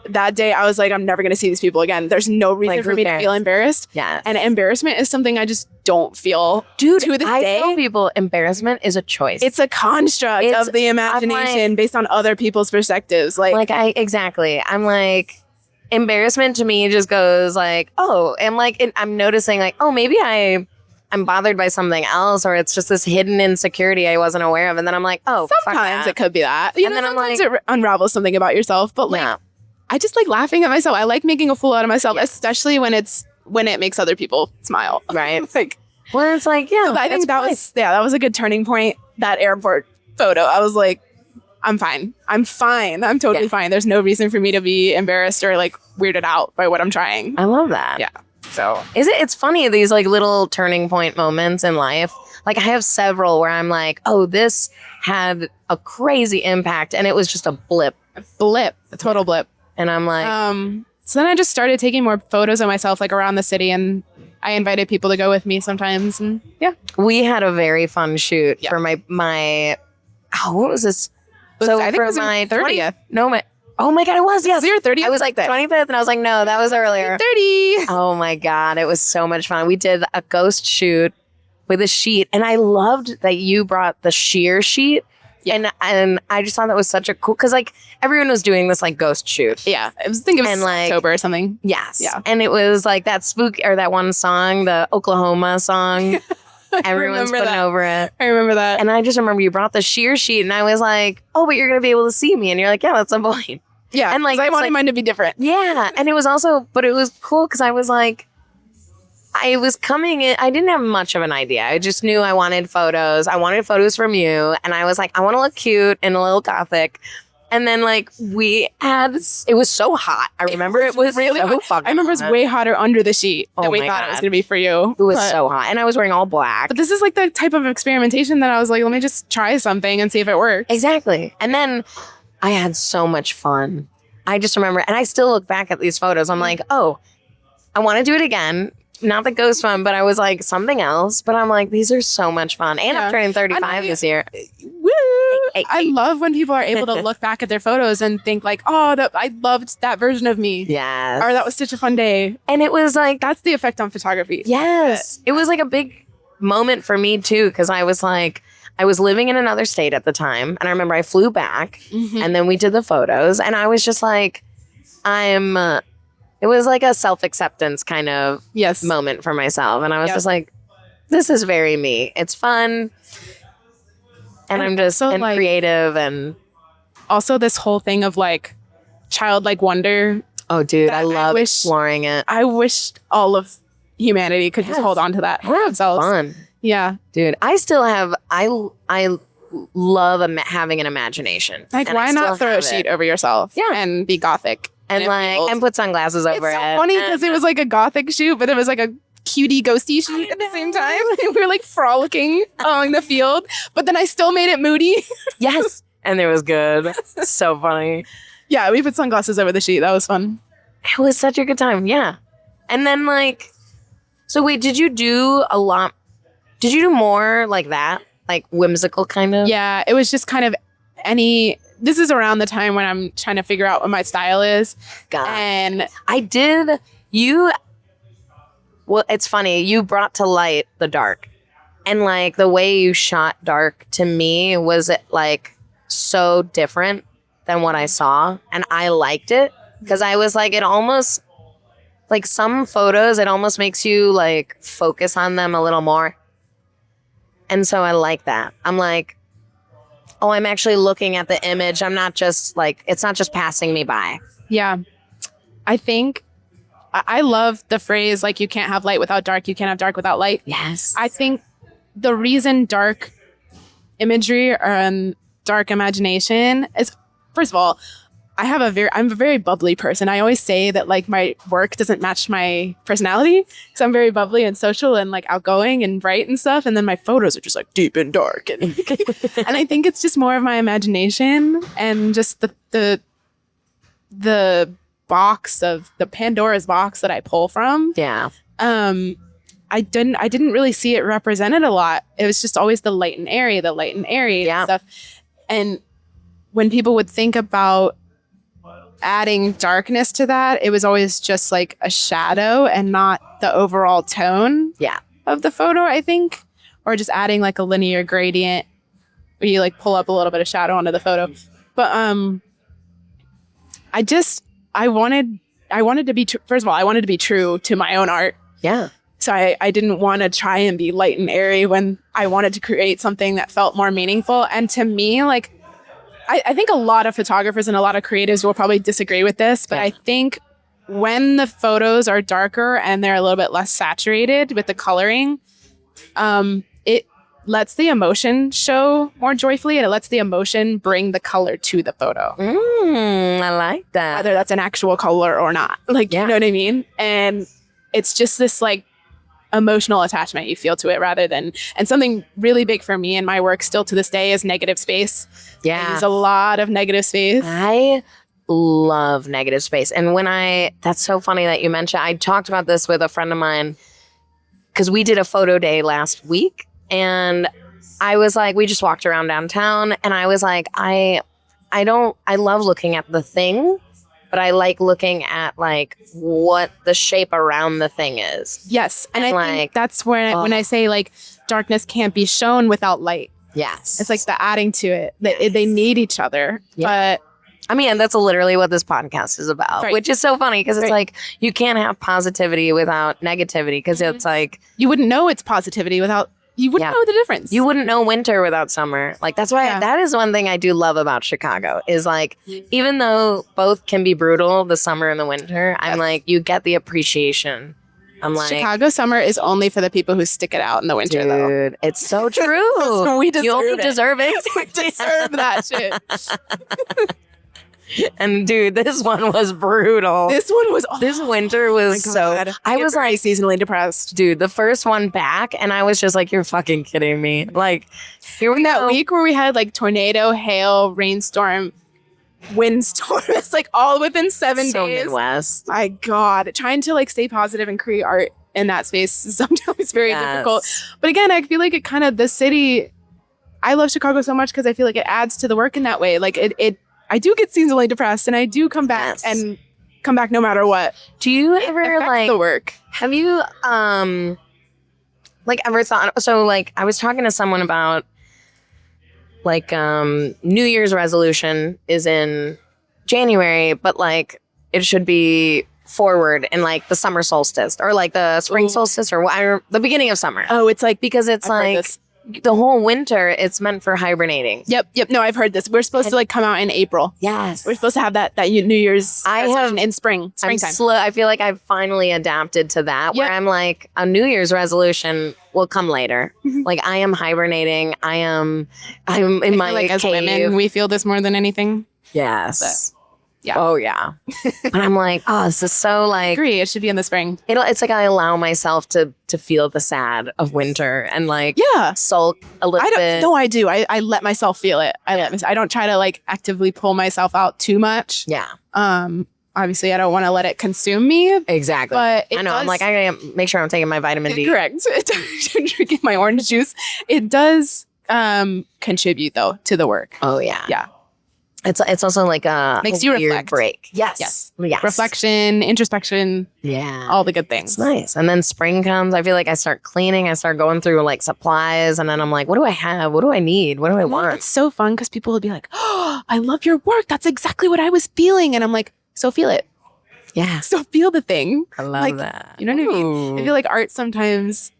That day, I was like, I'm never going to see these people again. There's no reason for me to feel embarrassed. Yeah. And embarrassment is something I just don't feel. Dude, to this day. I tell people embarrassment is a choice. It's a construct of the imagination based on other people's perspectives. Exactly. I'm like, embarrassment to me just goes like, oh, and like, I'm noticing like, oh, maybe I'm bothered by something else, or it's just this hidden insecurity I wasn't aware of. And then I'm like, oh, sometimes it could be that. And then I'm like, it unravels something about yourself. But like, I just like laughing at myself. I like making a fool out of myself, especially when it's when it makes other people smile. Right. Like, well, it's like, yeah, I think that was a good turning point. That airport photo. I was like, I'm fine. I'm totally fine. There's no reason for me to be embarrassed or like weirded out by what I'm trying. I love that. Yeah. So it's funny, these like little turning point moments in life. Like I have several where I'm like, oh, this had a crazy impact and it was just a blip. A total blip. And I'm like, so then I just started taking more photos of myself like around the city, and I invited people to go with me sometimes. And we had a very fun shoot for my what was this? So I think for it was my 30th. Oh my God, it was, yes. Was your 30th? I was like 25th and I was like, no, that was earlier. 30. Oh my God, it was so much fun. We did a ghost shoot with a sheet, and I loved that you brought the sheer sheet. Yeah. And I just thought that was such a cool, because like everyone was doing this like ghost shoot. Yeah. I think it was like, October or something. Yes. Yeah. And it was like that that one song, the Oklahoma song. Everyone's putting over it. I remember that. And I just remember you brought the sheer sheet, and I was like, oh, but you're going to be able to see me. And you're like, yeah, that's the point. Yeah. And like, I wanted mine to be different. Yeah. And it was also, but it was cool because I was like, I was coming in, I didn't have much of an idea. I just knew I wanted photos. I wanted photos from you. And I was like, I want to look cute and a little gothic. And then like it was so hot. I remember it was really so fucking I remember it was way hotter under the sheet than we thought it was going to be for you. It was so hot. And I was wearing all black. But this is like the type of experimentation that I was like, let me just try something and see if it works. Exactly. And then I had so much fun. I just remember, and I still look back at these photos. I'm like, oh, I want to do it again. Not the ghost one, but I was like something else. But I'm like, these are so much fun. And I'm turning 35 this year. Woo! I love when people are able to look back at their photos and think like, oh, I loved that version of me. Yes. Or that was such a fun day. And it was like, that's the effect on photography. Yes. It was like a big moment for me too, because I was like, I was living in another state at the time. And I remember I flew back and then we did the photos. And I was just like, it was like a self-acceptance kind of moment for myself. And I was just like, this is very me. It's fun. And I'm just like, creative. And also this whole thing of like childlike wonder. Oh, dude, I love exploring it. I wish all of humanity could just hold on to that for themselves. Fun. Yeah. Dude, I still have, I love having an imagination. Like, why not throw a sheet over yourself and be gothic? And put sunglasses over it. It's so funny because it was like a gothic shoot, but it was like a cutie ghosty shoot at the same time. We were like frolicking along the field, but then I still made it moody. Yes. And it was good. So funny. Yeah, we put sunglasses over the sheet. That was fun. It was such a good time. Yeah. And then like, so wait, did you do more like that? Like whimsical kind of? Yeah, it was just kind of this is around the time when I'm trying to figure out what my style is. God. And well, it's funny. You brought to light the dark. And like the way you shot dark to me was like so different than what I saw. And I liked it because I was like, it almost like some photos, it almost makes you like focus on them a little more. And so I like that. I'm like, oh, I'm actually looking at the image. I'm not just like, it's not just passing me by. Yeah. I think I love the phrase, like, you can't have light without dark. You can't have dark without light. Yes. I think the reason dark imagery or dark imagination is, first of all, I'm a very bubbly person. I always say that like my work doesn't match my personality. So I'm very bubbly and social and like outgoing and bright and stuff. And then my photos are just like deep and dark. And and I think it's just more of my imagination and just the box of the Pandora's box that I pull from. Yeah. I didn't really see it represented a lot. It was just always the light and airy stuff. And when people would think about adding darkness to that, it was always just like a shadow and not the overall tone of the photo, I think. Or just adding like a linear gradient where you like pull up a little bit of shadow onto the photo. But I wanted to be first of all, I wanted to be true to my own art. Yeah. So I didn't want to try and be light and airy when I wanted to create something that felt more meaningful. And to me, like, I think a lot of photographers and a lot of creatives will probably disagree with this, but I think when the photos are darker and they're a little bit less saturated with the coloring, it lets the emotion show more joyfully, and it lets the emotion bring the color to the photo. I like that. Whether that's an actual color or not. Like, you know what I mean? And it's just this like emotional attachment you feel to it rather than, and something really big for me in my work still to this day is negative space. Yeah. There's a lot of negative space. I love negative space. And that's so funny that you mentioned, I talked about this with a friend of mine because we did a photo day last week. And I was like, we just walked around downtown and I was like, I love looking at the thing, but I like looking at like what the shape around the thing is. Yes. And I think that's when I say like darkness can't be shown without light. Yes. It's like the adding to it. They need each other. Yeah. But I mean, that's literally what this podcast is about, which is so funny because it's like you can't have positivity without negativity because it's like you wouldn't know it's positivity without. You wouldn't know the difference. You wouldn't know winter without summer. Like, that's why that is one thing I do love about Chicago is like, even though both can be brutal, the summer and the winter, I'm like, you get the appreciation. I'm like, Chicago summer is only for the people who stick it out in the winter, though. Dude, it's so true. We deserve you deserve it. We deserve that shit. And dude, this one was brutal. This one was this winter was I was like seasonally depressed. Dude, the first one back and I was just like, you're fucking kidding me. Like here we that week where we had like tornado, hail, rainstorm, windstorm. It's like all within 7 days. Midwest. My God. Trying to like stay positive and create art in that space is sometimes very difficult. But again, I feel like it kind of the city. I love Chicago so much because I feel like it adds to the work in that way. Like I do get seasonally depressed and I do come back and come back no matter what. Do you ever like the work? Have you like ever thought, so like I was talking to someone about like New Year's resolution is in January, but like it should be forward in like the summer solstice or like the spring solstice or the beginning of summer. Oh, it's like because it's like the whole winter, it's meant for hibernating. Yep. No, I've heard this. We're supposed to like come out in April. Yes. We're supposed to have that New Year's in springtime. I feel like I've finally adapted to that where I'm like, a New Year's resolution will come later. Like I am hibernating. I'm in my like cave. As women, we feel this more than anything. Yes. Yeah. Oh yeah. And I'm like, this is so like. I agree. It should be in the spring. It's like I allow myself to feel the sad of winter and like sulk a little bit. No, I do. I let myself feel it. I don't try to like actively pull myself out too much. Yeah. Obviously, I don't want to let it consume me. Exactly. But I know. I'm like, I gotta make sure I'm taking my vitamin D. Correct. Drinking my orange juice. It does contribute though to the work. Oh yeah. Yeah. It's also like makes you weird reflect. Break. Yes. Reflection, introspection. Yeah. All the good things. It's nice. And then spring comes. I feel like I start cleaning. I start going through like supplies. And then I'm like, what do I have? What do I need? What do I want? It's so fun because people will be like, oh, I love your work. That's exactly what I was feeling. And I'm like, so feel it. Yeah. So feel the thing. I love that. You know what I mean? I feel like art sometimes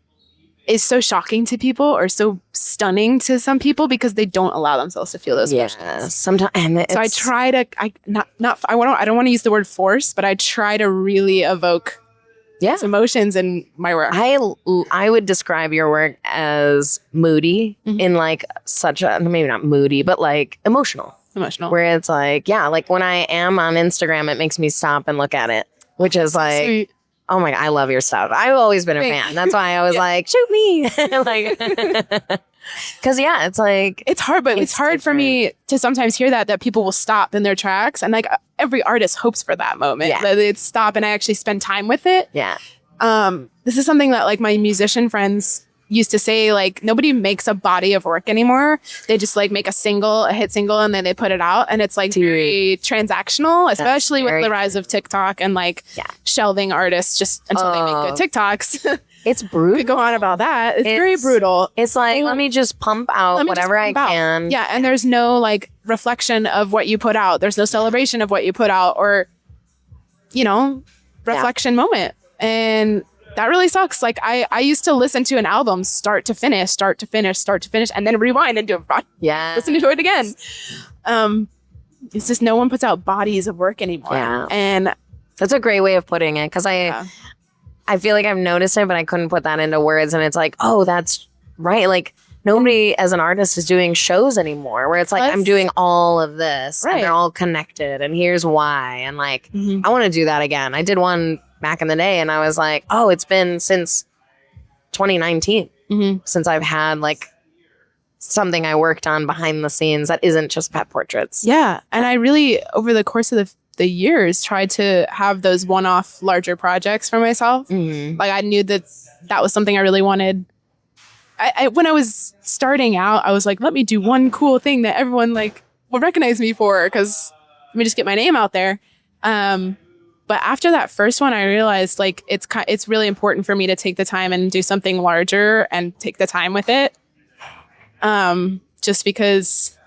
is so shocking to people or so stunning to some people because they don't allow themselves to feel those emotions. Sometimes, so I try to, I don't want to use the word force, but I try to really evoke emotions in my work. I would describe your work as moody in like such a, maybe not moody, but like emotional. Where it's like, like when I am on Instagram, it makes me stop and look at it, which is like, sweet. Oh my God, I love your stuff. I've always been a fan. That's why I was like, shoot me. Like, because it's like. It's hard, but it's hard for me to sometimes hear that people will stop in their tracks. And like every artist hopes for that moment. Yeah. That they'd stop and I actually spend time with it. Yeah. This is something that like my musician friends used to say, like, nobody makes a body of work anymore. They just like make a hit single, and then they put it out. And it's like very transactional, especially with the rise of TikTok and like shelving artists just until they make good TikToks. It's brutal. We could go on about that. It's very brutal. It's like, let me just pump out whatever I can. Yeah. And there's no like reflection of what you put out. There's no celebration of what you put out or, reflection moment. And that really sucks. Like I used to listen to an album start to finish, and then rewind and do it. Listen to it again. It's just no one puts out bodies of work anymore. Yeah. And That's a great way of putting it, because I feel like I've noticed it, but I couldn't put that into words. And it's like, oh, that's right. Like, nobody as an artist is doing shows anymore where it's like, I'm doing all of this and they're all connected and here's why. And like, I want to do that again. I did one back in the day and I was like, oh, it's been since 2019 since I've had like something I worked on behind the scenes that isn't just pet portraits. Yeah. And I really, over the course of the years, tried to have those one-off larger projects for myself. Like I knew that was something I really wanted. I when I was starting out, I was like, let me do one cool thing that everyone like will recognize me for, because let me just get my name out there. But after that first one, I realized like it's really important for me to take the time and do something larger and take the time with it. Just because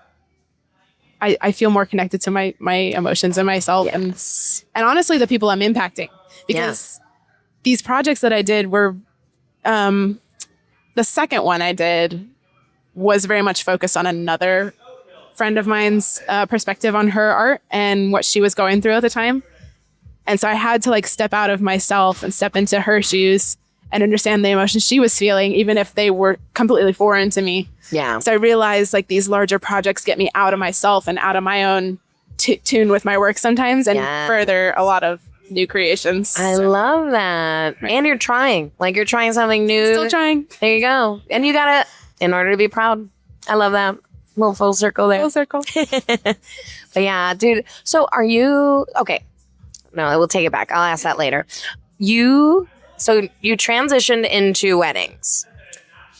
I feel more connected to my emotions and myself and honestly the people I'm impacting, because these projects that I did were the second one I did was very much focused on another friend of mine's perspective on her art and what she was going through at the time. And so I had to like step out of myself and step into her shoes and understand the emotions she was feeling, even if they were completely foreign to me. Yeah. So I realized like these larger projects get me out of myself and out of my own tune with my work sometimes and further a lot of new creations. I love that. Right. And you're trying something new. Still trying. There you go. And you gotta, in order to be proud. I love that. Little full circle there. Full circle. But yeah, dude. So are you, okay. No, we'll take it back. I'll ask that later. So you transitioned into weddings.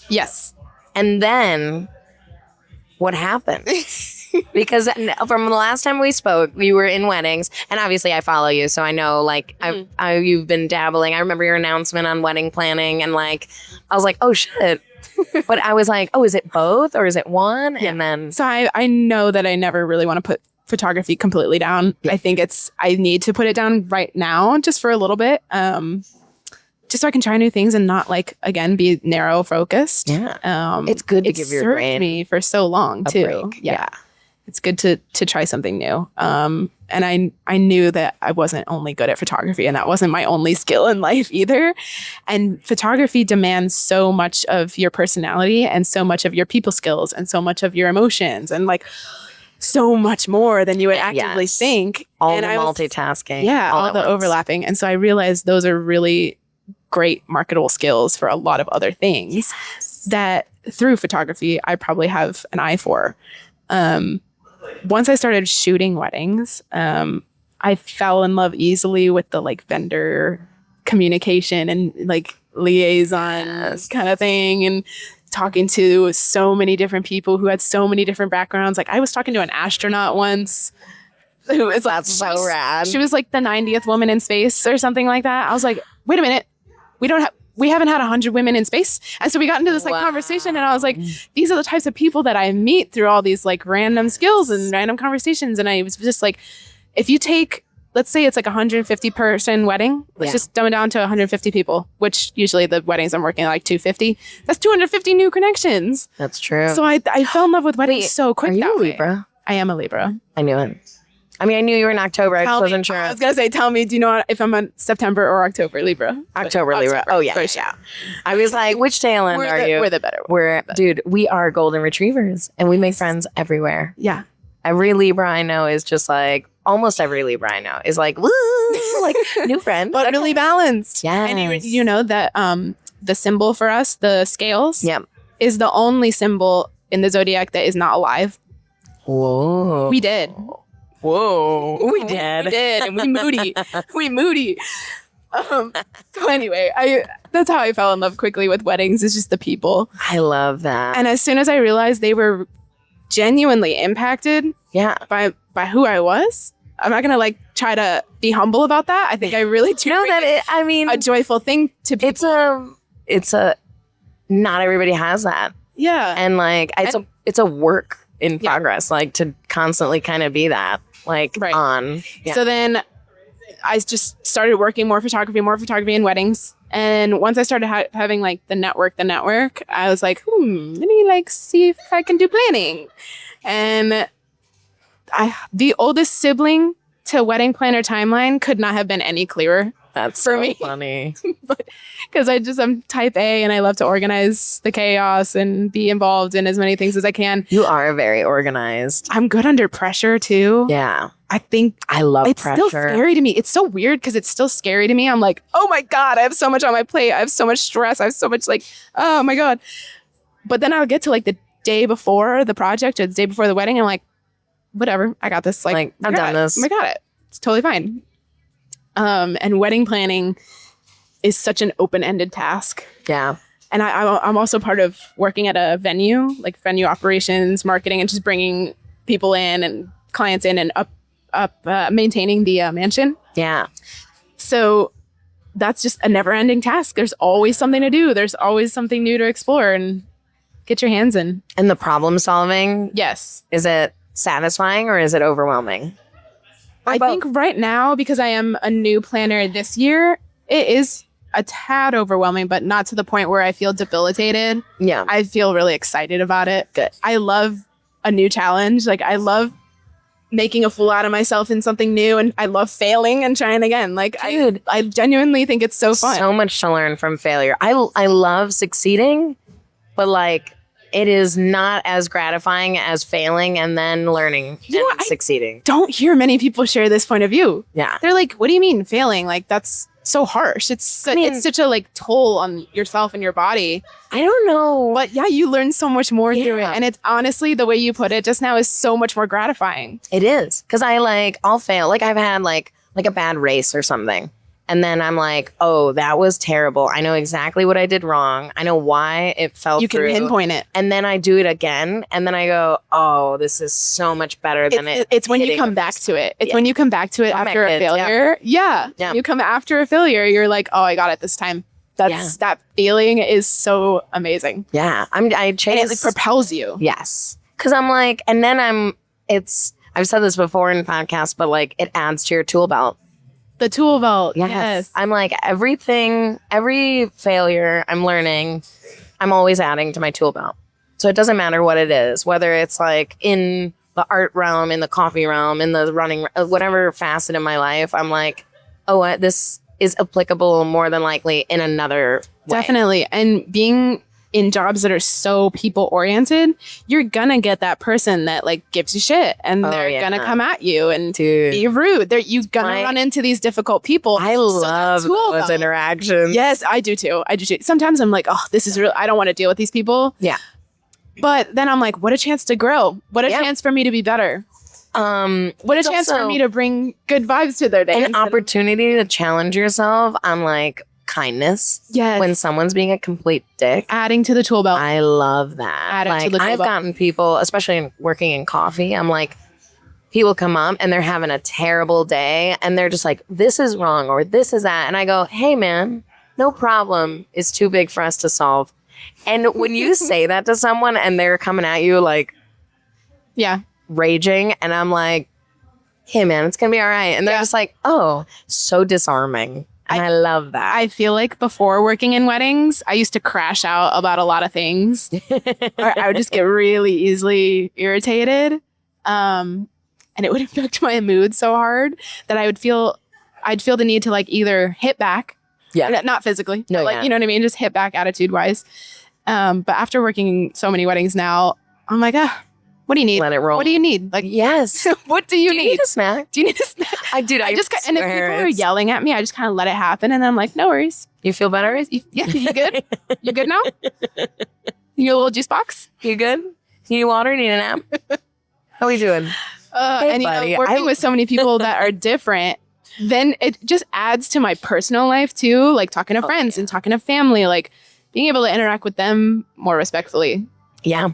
Yes. And then what happened? Because from the last time we spoke, you were in weddings, and obviously I follow you, so I know like you've been dabbling. I remember your announcement on wedding planning, and like I was like, oh shit. But I was like, oh, is it both or is it one? Yeah. And then so I know that I never really want to put photography completely down. I think I need to put it down right now, just for a little bit. Just so I can try new things and not like, again, be narrow focused. Yeah. It's good to give your brain. It served me for so long too. Break. Yeah. It's good to try something new. And I knew that I wasn't only good at photography, and that wasn't my only skill in life either. And photography demands so much of your personality and so much of your people skills and so much of your emotions and like so much more than you would actively think. All the multitasking. Yeah, all the overlapping. And so I realized those are really great marketable skills for a lot of other things that through photography I probably have an eye for. Once I started shooting weddings, I fell in love easily with the like vendor communication and like liaison kind of thing, and talking to so many different people who had so many different backgrounds. Like I was talking to an astronaut once who was like, that's so rad. She was like the 90th woman in space or something like that. I was like, wait a minute, we haven't had 100 women in space. And so we got into this like conversation, and I was like, these are the types of people that I meet through all these like random skills and random conversations. And I was just like, if you take, let's say it's like 150 person wedding, let's just dumb it down to 150 people, which usually the weddings I'm working at like 250. That's 250 new connections. That's true. So I fell in love with weddings so quick. Are you a Libra? I am a Libra. I knew it. I mean, I knew you were in October. I just wasn't sure. I was going to say, tell me, do you know if I'm on September or October Libra? October Libra. Oh, yeah. Yeah. I was like, which tail end are you? We're the better one. Dude, we are golden retrievers, and we make friends everywhere. Yeah. Every Libra I know is just like, almost every Libra I know is like, woo, like new friend. But really balanced. Yeah. And you know that the symbol for us, the scales, is the only symbol in the zodiac that is not alive. Whoa. We did. Whoa. We did. We did. And we moody. We moody. So anyway, that's how I fell in love quickly with weddings. It's just the people. I love that. And as soon as I realized they were genuinely impacted by who I was, I'm not gonna like try to be humble about that. I think I really do know that a joyful thing to people. It's a not everybody has that. Yeah. And like it's a work in progress, like to constantly kind of be that. Like on. Yeah. So then I just started working more photography in weddings. And once I started having like the network, I was like, let me like see if I can do planning. And the oldest sibling to wedding planner timeline could not have been any clearer. That's for so me. funny. Because I'm type A and I love to organize the chaos and be involved in as many things as I can. You are very organized. I'm good under pressure too. Yeah. I think I love it's pressure. still scary to me. It's so weird because it's still scary to me. I'm like, oh my God, I have so much on my plate. I have so much stress. I have so much like, oh my God. But then I'll get to like the day before the project or the day before the wedding. And I'm like, whatever, I got this. Like I've done this. I got it. It's totally fine. And wedding planning is such an open-ended task. Yeah. And I'm also part of working at a venue, like venue operations, marketing, and just bringing people in and clients in and maintaining the mansion. Yeah. So that's just a never-ending task. There's always something to do. There's always something new to explore and get your hands in. And the problem solving, Yes. is it satisfying or is it overwhelming? I think right now, because I am a new planner this year, it is a tad overwhelming, but not to the point where I feel debilitated. Yeah. I feel really excited about it. Good. I love a new challenge. Like I love making a fool out of myself in something new, and I love failing and trying again. Like Dude, I genuinely think it's so fun. So much to learn from failure. I love succeeding, but like it is not as gratifying as failing and then learning and succeeding. Don't hear many people share this point of view. Yeah. They're like, what do you mean failing? Like that's so harsh. It's such a like toll on yourself and your body. I don't know. But yeah, you learn so much more through it. And it's honestly, the way you put it just now is so much more gratifying. It is. Because I'll fail. Like I've had like a bad race or something. And then I'm like, oh, that was terrible. I know exactly what I did wrong. I know why it fell through. You can pinpoint it. And then I do it again. And then I go, oh, this is so much better than it. It's when you come back to it. It's when you come back to it after a failure. Yeah. You come after a failure, you're like, oh, I got it this time. That feeling is so amazing. Yeah. I chase. And it propels you. Yes. Because I'm like, and then I've said this before in podcasts, but like it adds to your tool belt. The tool belt. Yes. I'm like every failure I'm learning, I'm always adding to my tool belt. So it doesn't matter what it is, whether it's like in the art realm, in the coffee realm, in the running, whatever facet of my life, I'm like, oh, this is applicable more than likely in another way. Definitely. And being in jobs that are so people oriented, you're gonna get that person that like gives you shit and they're gonna come at you and be rude. You're gonna run into these difficult people. I love those interactions. Yes, I do too. Sometimes I'm like, oh, this is real. I don't want to deal with these people. Yeah. But then I'm like, what a chance to grow. What a chance for me to be better. What a chance for me to bring good vibes to their day. An opportunity to challenge yourself. I'm like, kindness. Yes. When someone's being a complete dick. Adding to the tool belt. I love that. I've gotten people, especially working in coffee, I'm like, people come up and they're having a terrible day and they're just like, this is wrong or this is that. And I go, hey man, no problem. It's too big for us to solve. And when you say that to someone and they're coming at you like, raging, and I'm like, hey man, it's gonna be all right. And they're just like, oh, so disarming. And I love that. I feel like before working in weddings, I used to crash out about a lot of things. I would just get really easily irritated. And it would affect my mood so hard that I'd feel the need to like either hit back. Yeah. Not physically. No, like, you know what I mean? Just hit back attitude wise. But after working so many weddings now, I'm like, what do you need? Let it roll. What do you need? Like, yes. What do you need? Do you need a snack? Do you need a snack? I do. And if people are yelling at me, I just kind of let it happen. And then I'm like, no worries. You feel better? You good? You good now? You need a little juice box? You good? Need water? Need a nap? How we doing? Hey, and buddy, working with so many people that are different, then it just adds to my personal life too. Like talking to friends and talking to family, like being able to interact with them more respectfully. Yeah.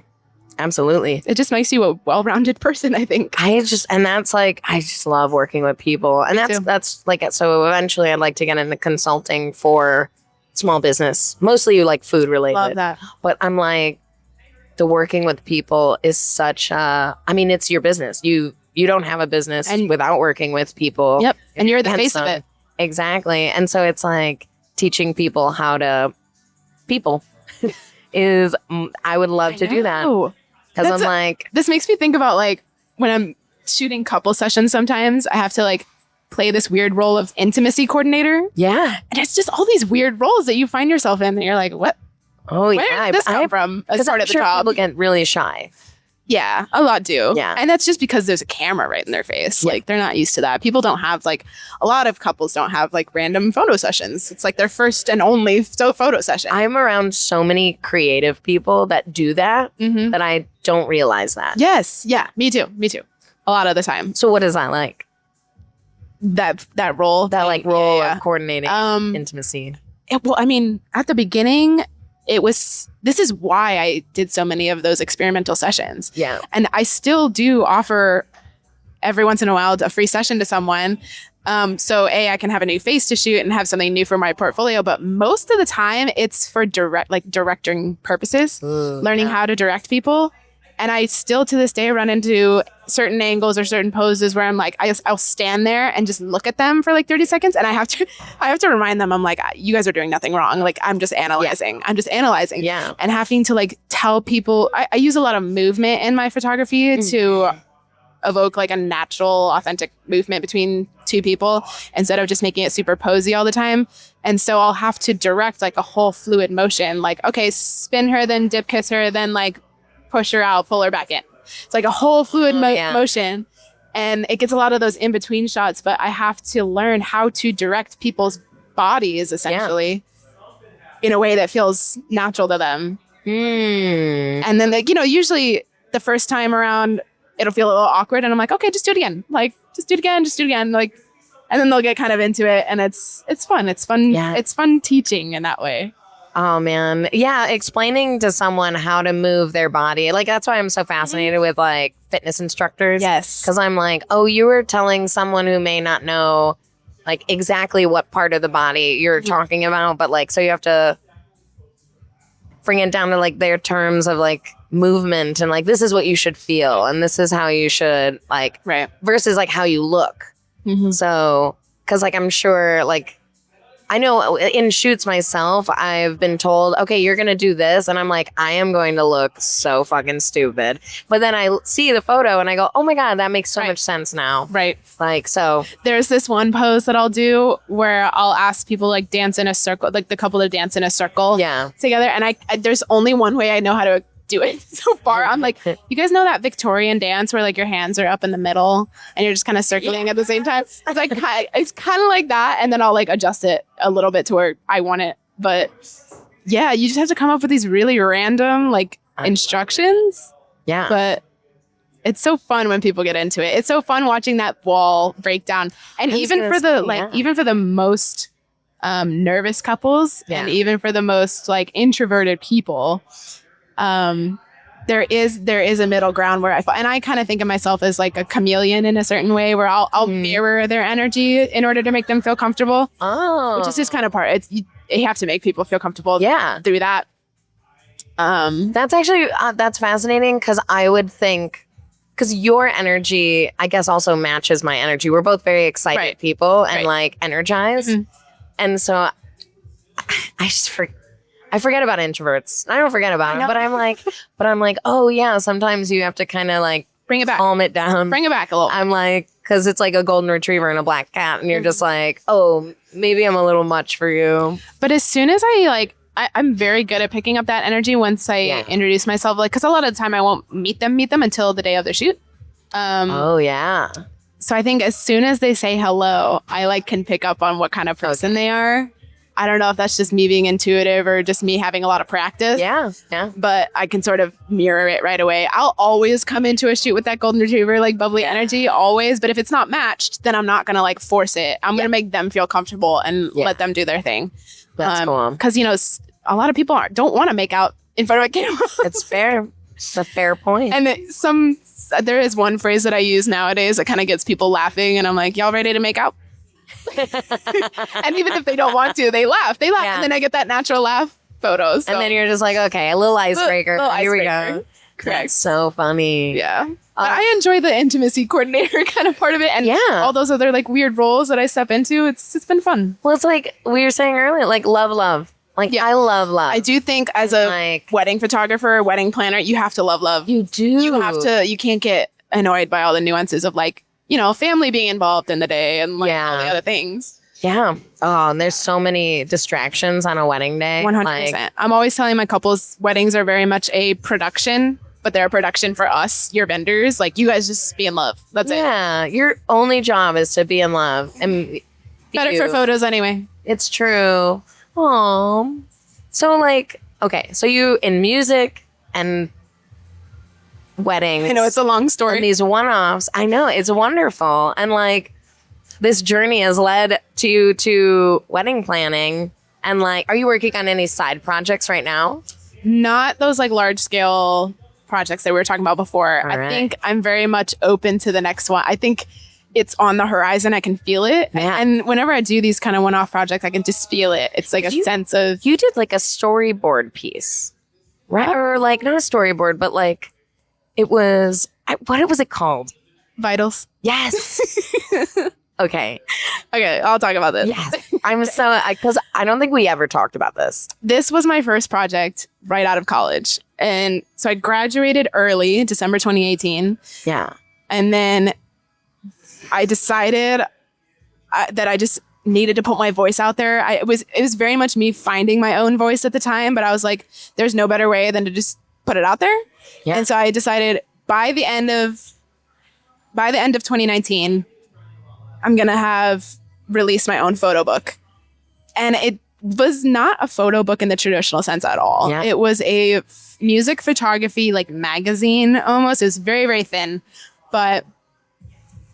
Absolutely. It just makes you a well-rounded person, I think. I just love working with people. And that's like, so eventually I'd like to get into consulting for small business, mostly like food related. Love that. But I'm like, the working with people is such it's your business. You don't have a business without working with people. Yep. And you're the face of it. Exactly. And so it's like teaching people how to people I would love to do that. Because I'm like, this makes me think about like when I'm shooting couple sessions sometimes, I have to like play this weird role of intimacy coordinator. Yeah. And it's just all these weird roles that you find yourself in, and you're like, what? Oh, Where yeah. did this come from? As part of the job. People get really shy. Yeah, a lot do. Yeah. And that's just because there's a camera right in their face. Yeah. Like, they're not used to that. People don't have, like, a lot of couples don't have, like, random photo sessions. It's like their first and only photo session. I'm around so many creative people that do that that I don't realize that. Yes. Yeah. Me too. A lot of the time. So what is that like? That role. That like role Yeah. of coordinating intimacy. Well, I mean, at the beginning, this is why I did so many of those experimental sessions. Yeah. And I still do offer every once in a while a free session to someone. So I can have a new face to shoot and have something new for my portfolio. But most of the time it's for directing purposes, learning how to direct people. And I still to this day run into certain angles or certain poses where I'm like, I'll stand there and just look at them for like 30 seconds. And I have to remind them, I'm like, you guys are doing nothing wrong. Like, I'm just analyzing. I'm just analyzing. Yeah. And having to like tell people, I use a lot of movement in my photography to evoke like a natural, authentic movement between two people instead of just making it super posy all the time. And so I'll have to direct like a whole fluid motion. Like, okay, spin her, then dip kiss her, then like push her out, pull her back in. It's like a whole fluid motion. And it gets a lot of those in-between shots, but I have to learn how to direct people's bodies essentially in a way that feels natural to them. And then like, usually the first time around, it'll feel a little awkward. And I'm like, okay, just do it again. Like, just do it again. Like, and then they'll get kind of into it. And it's fun. It's fun. Yeah. It's fun teaching in that way. Oh, man. Yeah. Explaining to someone how to move their body. Like, that's why I'm so fascinated with like fitness instructors. Yes. Because I'm like, oh, you were telling someone who may not know like exactly what part of the body you're talking about. But like, so you have to bring it down to like their terms of like movement and like, this is what you should feel. And this is how you should like, versus like how you look. So, because like, I'm sure like, I know in shoots myself, I've been told, okay, you're going to do this. And I'm like, I am going to look so fucking stupid. But then I see the photo and I go, oh my God, that makes so much sense now. Right. Like, so. There's this one pose that I'll do where I'll ask people like dance in a circle, like the couple to dance in a circle together. And I there's only one way I know how to do it so far. I'm like, you guys know that Victorian dance where like your hands are up in the middle and you're just kind of circling at the same time? It's like, it's kind of like that. And then I'll like adjust it a little bit to where I want it. But yeah, you just have to come up with these really random like instructions. Yeah. But it's so fun when people get into it. It's so fun watching that wall break down. And even for the most nervous couples and even for the most like introverted people, there is a middle ground where I kind of think of myself as like a chameleon in a certain way where I'll mirror their energy in order to make them feel comfortable. Oh, which is just kind of part. It's you have to make people feel comfortable. Through that. That's actually that's fascinating because I would think because your energy, I guess, also matches my energy. We're both very excited people and like energized, and so I forget about introverts. I don't forget about them, but I'm like, oh yeah, sometimes you have to kind of like bring it back, calm it down, bring it back a little. I'm like, because it's like a golden retriever and a black cat, and you're just like, oh, maybe I'm a little much for you. But as soon as I'm very good at picking up that energy once I introduce myself, like, because a lot of the time I won't meet them until the day of their shoot. Oh yeah. So I think as soon as they say hello, I like can pick up on what kind of person they are. I don't know if that's just me being intuitive or just me having a lot of practice. Yeah. But I can sort of mirror it right away. I'll always come into a shoot with that golden retriever, like bubbly energy, always. But if it's not matched, then I'm not going to like force it. I'm going to make them feel comfortable and let them do their thing. That's cool. Because, a lot of people don't want to make out in front of a camera. It's fair. It's a fair point. And there is one phrase that I use nowadays that kind of gets people laughing. And I'm like, y'all ready to make out? And even if they don't want to, they laugh. And then I get that natural laugh photos. So. And then you're just like, okay, a little icebreaker. Here we go. Correct. That's so funny. Yeah. But I enjoy the intimacy coordinator kind of part of it. And all those other like weird roles that I step into. It's been fun. Well, it's like we were saying earlier, like love. Like, I love love. I do think as a wedding photographer, wedding planner, you have to love. You do. You can't get annoyed by all the nuances of like, you know, family being involved in the day and like all the other things. Yeah. Oh, and there's so many distractions on a wedding day. 100%. Like, I'm always telling my couples weddings are very much a production, but they're a production for us, your vendors. Like, you guys just be in love. That's it. yeah, your only job is to be in love. And Better for photos anyway. It's true. Oh, so like, okay, so you in music and weddings. I know it's a long story. And these one-offs. I know, it's wonderful. And like, this journey has led to wedding planning. And like, are you working on any side projects right now? Not those like large scale projects that we were talking about before. All I right. think I'm very much open to the next one. I think it's on the horizon. I can feel it. Yeah. And whenever I do these kind of one-off projects, I can just feel it. It's like a sense of... You did like a storyboard piece, right? Or like, not a storyboard, but like, it was, what was it called? Vitals. Yes. Okay. Okay, I'll talk about this. Yes. I'm so, because I don't think we ever talked about this. This was my first project right out of college. And so I graduated early, December 2018. Yeah. And then I decided that I just needed to put my voice out there. It was very much me finding my own voice at the time, but I was like, there's no better way than to just put it out there. Yeah. And so I decided by the end of 2019, I'm going to have released my own photo book. And it was not a photo book in the traditional sense at all. Yeah. It was a music photography like magazine almost. It was very, very thin. But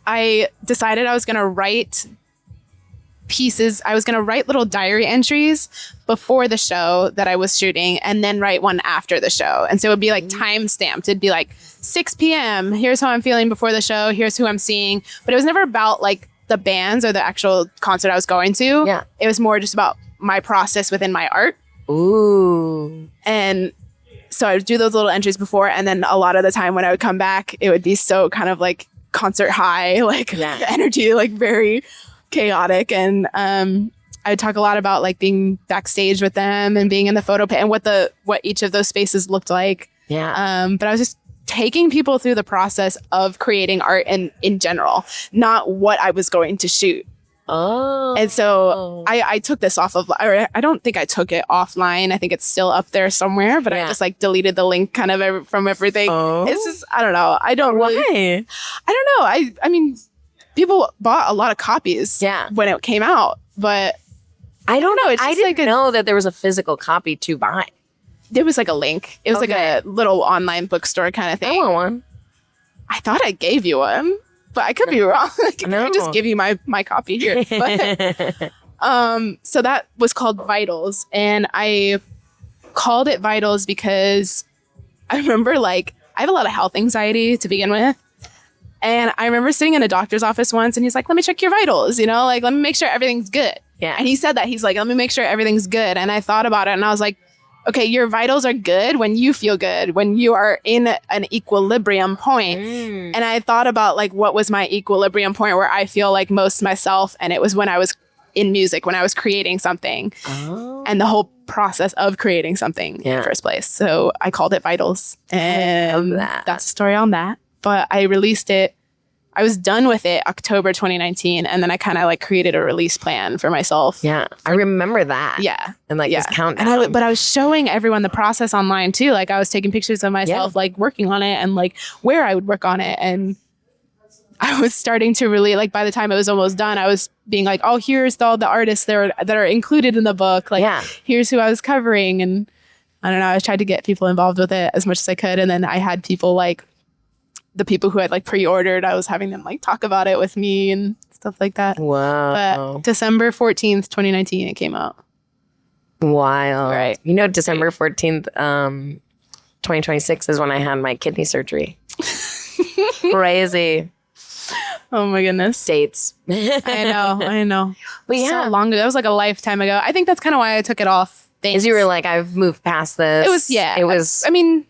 I decided I was going to write pieces. I was going to write little diary entries before the show that I was shooting and then write one after the show. And so it would be like time stamped. It'd be like 6 p.m. Here's how I'm feeling before the show. Here's who I'm seeing. But it was never about like the bands or the actual concert I was going to. Yeah. It was more just about my process within my art. Ooh. And so I would do those little entries before. And then a lot of the time when I would come back, it would be so kind of like concert high, like energy, like very chaotic. And I would talk a lot about like being backstage with them and being in the photo pit and what each of those spaces looked like. Yeah. But I was just taking people through the process of creating art in general, not what I was going to shoot. Oh. And so I took this off of, or I don't think I took it offline. I think it's still up there somewhere, but I just like deleted the link kind of from everything. Oh. It's just, I don't know. I don't Why? really, I don't know. I mean, people bought a lot of copies when it came out, but I don't know. It's I just didn't know that there was a physical copy to buy. There was like a link. It was like a little online bookstore kind of thing. I want one. I thought I gave you one, but I could be wrong. I can just give you my copy here. But, so that was called Vitals. And I called it Vitals because I remember like I have a lot of health anxiety to begin with. And I remember sitting in a doctor's office once and he's like, let me check your vitals, you know, like, let me make sure everything's good. Yeah. And he said that. He's like, let me make sure everything's good. And I thought about it and I was like, okay, your vitals are good when you feel good, when you are in an equilibrium point. And I thought about like, what was my equilibrium point where I feel like most myself? And it was when I was in music, when I was creating something and the whole process of creating something in the first place. So I called it Vitals. And that's the story on that. But I released it. I was done with it October 2019. And then I kind of like created a release plan for myself. Yeah. I remember that. Yeah. And like this countdown. And but I was showing everyone the process online too. Like I was taking pictures of myself, like working on it and like where I would work on it. And I was starting to really like, by the time it was almost done, I was being like, oh, here's all the artists that are included in the book. Like, here's who I was covering. And I don't know, I tried to get people involved with it as much as I could. And then I had people like, the people who had like pre-ordered, I was having them like talk about it with me and stuff like that. Wow. But December 14th, 2019, it came out. Wild. Right. You know, December 14th, 2026 is when I had my kidney surgery. Crazy. Oh my goodness. Dates. I know. But yeah. So long ago. That was like a lifetime ago. I think that's kind of why I took it off. As you were like, I've moved past this. It was, I mean,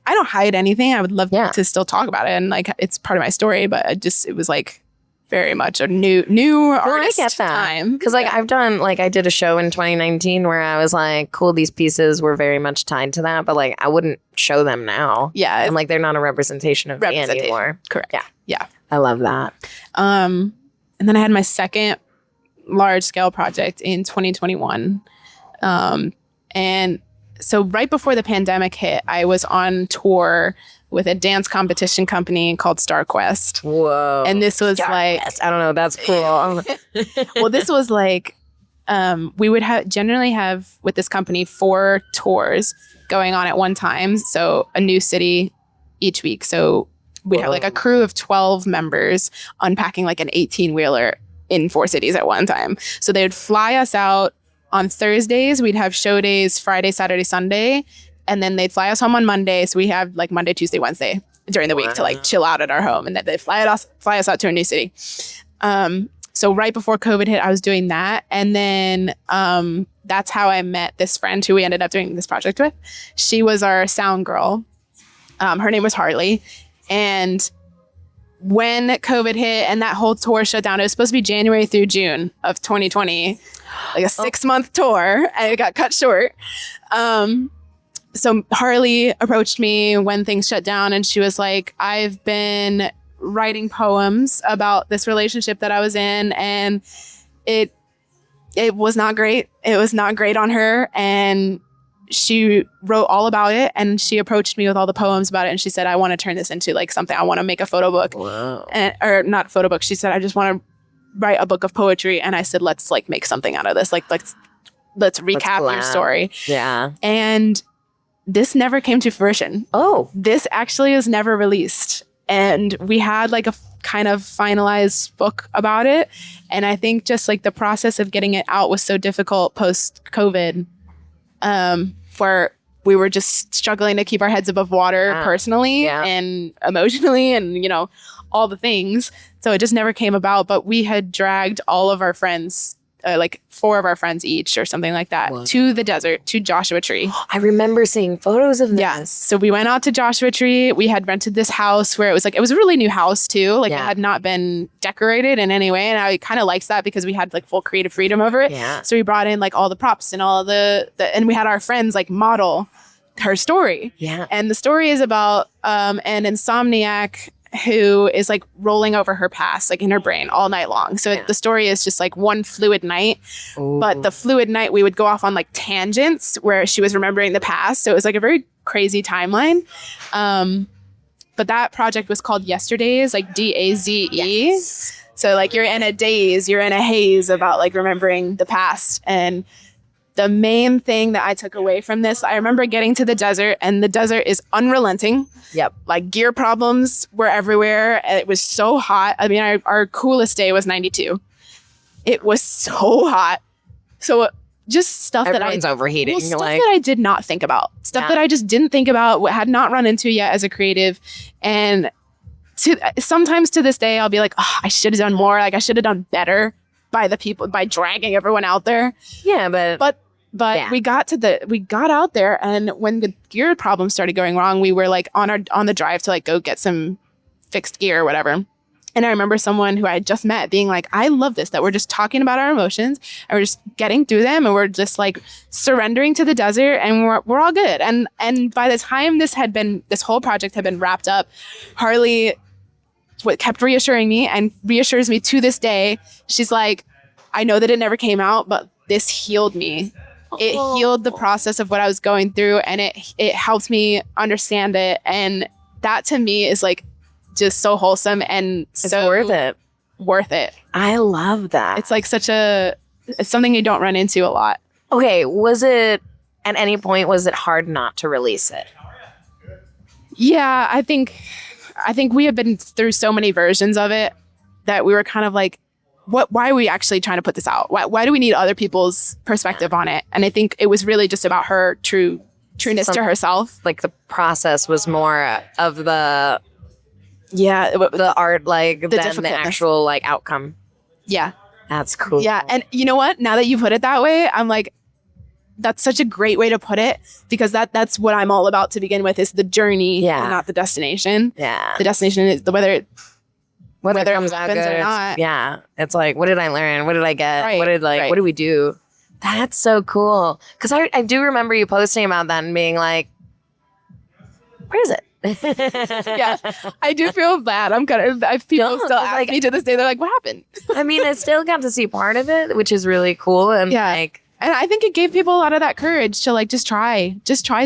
I don't hide anything. I would love to still talk about it. And like, it's part of my story, but it was like, very much a new artist I get that. time. Because like I've done, like I did a show in 2019 where I was like, cool, these pieces were very much tied to that, but like I wouldn't show them now. Yeah. I'm like, they're not a representation of me anymore. Correct. Yeah. Yeah. I love that. And then I had my second large scale project in 2021. And so right before the pandemic hit, I was on tour with a dance competition company called StarQuest. Whoa. And this was like, I don't know, that's cool. well, this was like, we would generally have with this company 4 tours going on at one time. So a new city each week. So we'd have like a crew of 12 members unpacking like an 18-wheeler in 4 cities at one time. So they would fly us out on Thursdays. We'd have show days Friday, Saturday, Sunday. And then they'd fly us home on Monday. So we have like Monday, Tuesday, Wednesday during the week to like chill out at our home. And then they'd fly us out to a new city. So right before COVID hit, I was doing that. And then that's how I met this friend who we ended up doing this project with. She was our sound girl. Her name was Harley. And when COVID hit and that whole tour shut down, it was supposed to be January through June of 2020, like a 6-month tour, and it got cut short. So Harley approached me when things shut down, and she was like, I've been writing poems about this relationship that I was in, and it was not great. It was not great on her, and she wrote all about it, and she approached me with all the poems about it, and she said, I want to turn this into like something. I want to make a photo book. Wow. Or not photo book. She said, I just want to write a book of poetry. And I said, let's like make something out of this. Like let's recap your story. Yeah. And this never came to fruition. Oh. This actually is never released. And we had like a kind of finalized book about it. And I think just like the process of getting it out was so difficult post-COVID, where we were just struggling to keep our heads above water personally and emotionally and, you know, all the things. So it just never came about. But we had dragged all of our friends, like 4 of our friends each or something like that, to the desert, to Joshua Tree. I remember seeing photos of this. Yeah. So we went out to Joshua Tree. We had rented this house where it was a really new house too. Like it had not been decorated in any way. And I kind of liked that because we had like full creative freedom over it. Yeah. So we brought in like all the props and all and we had our friends like model her story. Yeah. And the story is about an insomniac who is like rolling over her past, like in her brain all night long. So the story is just like one fluid night. Ooh. But the fluid night, we would go off on like tangents where she was remembering the past. So it was like a very crazy timeline. But that project was called Yesterdays, like DAZE. Yes. So like you're in a daze, you're in a haze about like remembering the past. And the main thing that I took away from this, I remember getting to the desert, and the desert is unrelenting. Yep. Like gear problems were everywhere. It was so hot. I mean, our coolest day was 92. It was so hot. So just stuff Everyone's overheating. Stuff that I did not think about. Stuff that I just didn't think about, had not run into yet as a creative. And sometimes to this day, I'll be like, oh, I should have done more. Like I should have done better by dragging everyone out there. Yeah, but we got out there, and when the gear problems started going wrong, we were like on the drive to like go get some fixed gear or whatever. And I remember someone who I had just met being like, I love this, that we're just talking about our emotions and we're just getting through them, and we're just like surrendering to the desert, and we're all good. And by the time this whole project had been wrapped up, Harley kept reassuring me and reassures me to this day. She's like, I know that it never came out, but this healed me. It healed the process of what I was going through, and it helped me understand it. And that to me is like just so wholesome and so worth it. I love that. It's like it's something you don't run into a lot. Okay. Was it at any point, was it hard not to release it? Yeah, I think we have been through so many versions of it that we were kind of like, why are we actually trying to put this out? Why do we need other people's perspective on it? And I think it was really just about her trueness to herself. Like the process was more of the art, like than the actual like outcome. Yeah. That's cool. Yeah. And you know what? Now that you put it that way, I'm like, that's such a great way to put it, because that's what I'm all about to begin with, is the journey and not the destination. Yeah. The destination is whether whether it comes out happens good or not. Yeah, it's like, what did I learn? What did I get? Right, What did we do? That's so cool. Because I do remember you posting about that and being like, where is it? Yeah, I do feel bad. People still ask me to this day. They're like, "What happened?" I mean, I still got to see part of it, which is really cool. And and I think it gave people a lot of that courage to like just try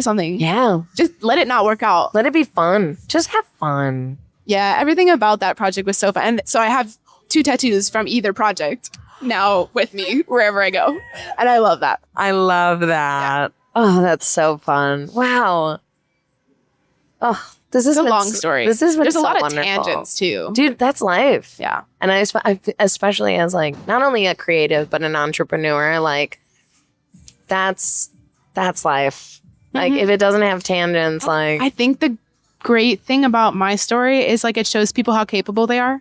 something. Yeah, just let it not work out. Let it be fun. Just have fun. Yeah, everything about that project was so fun. And so I have 2 tattoos from either project now with me wherever I go, and I love that. I love that. Yeah. Oh, that's so fun! Wow. Oh, this is a long story. This is there's so a lot wonderful. of tangents too, dude. That's life. Yeah, and I especially as like not only a creative but an entrepreneur, like that's life. Like if it doesn't have tangents, like I think the great thing about my story is like it shows people how capable they are.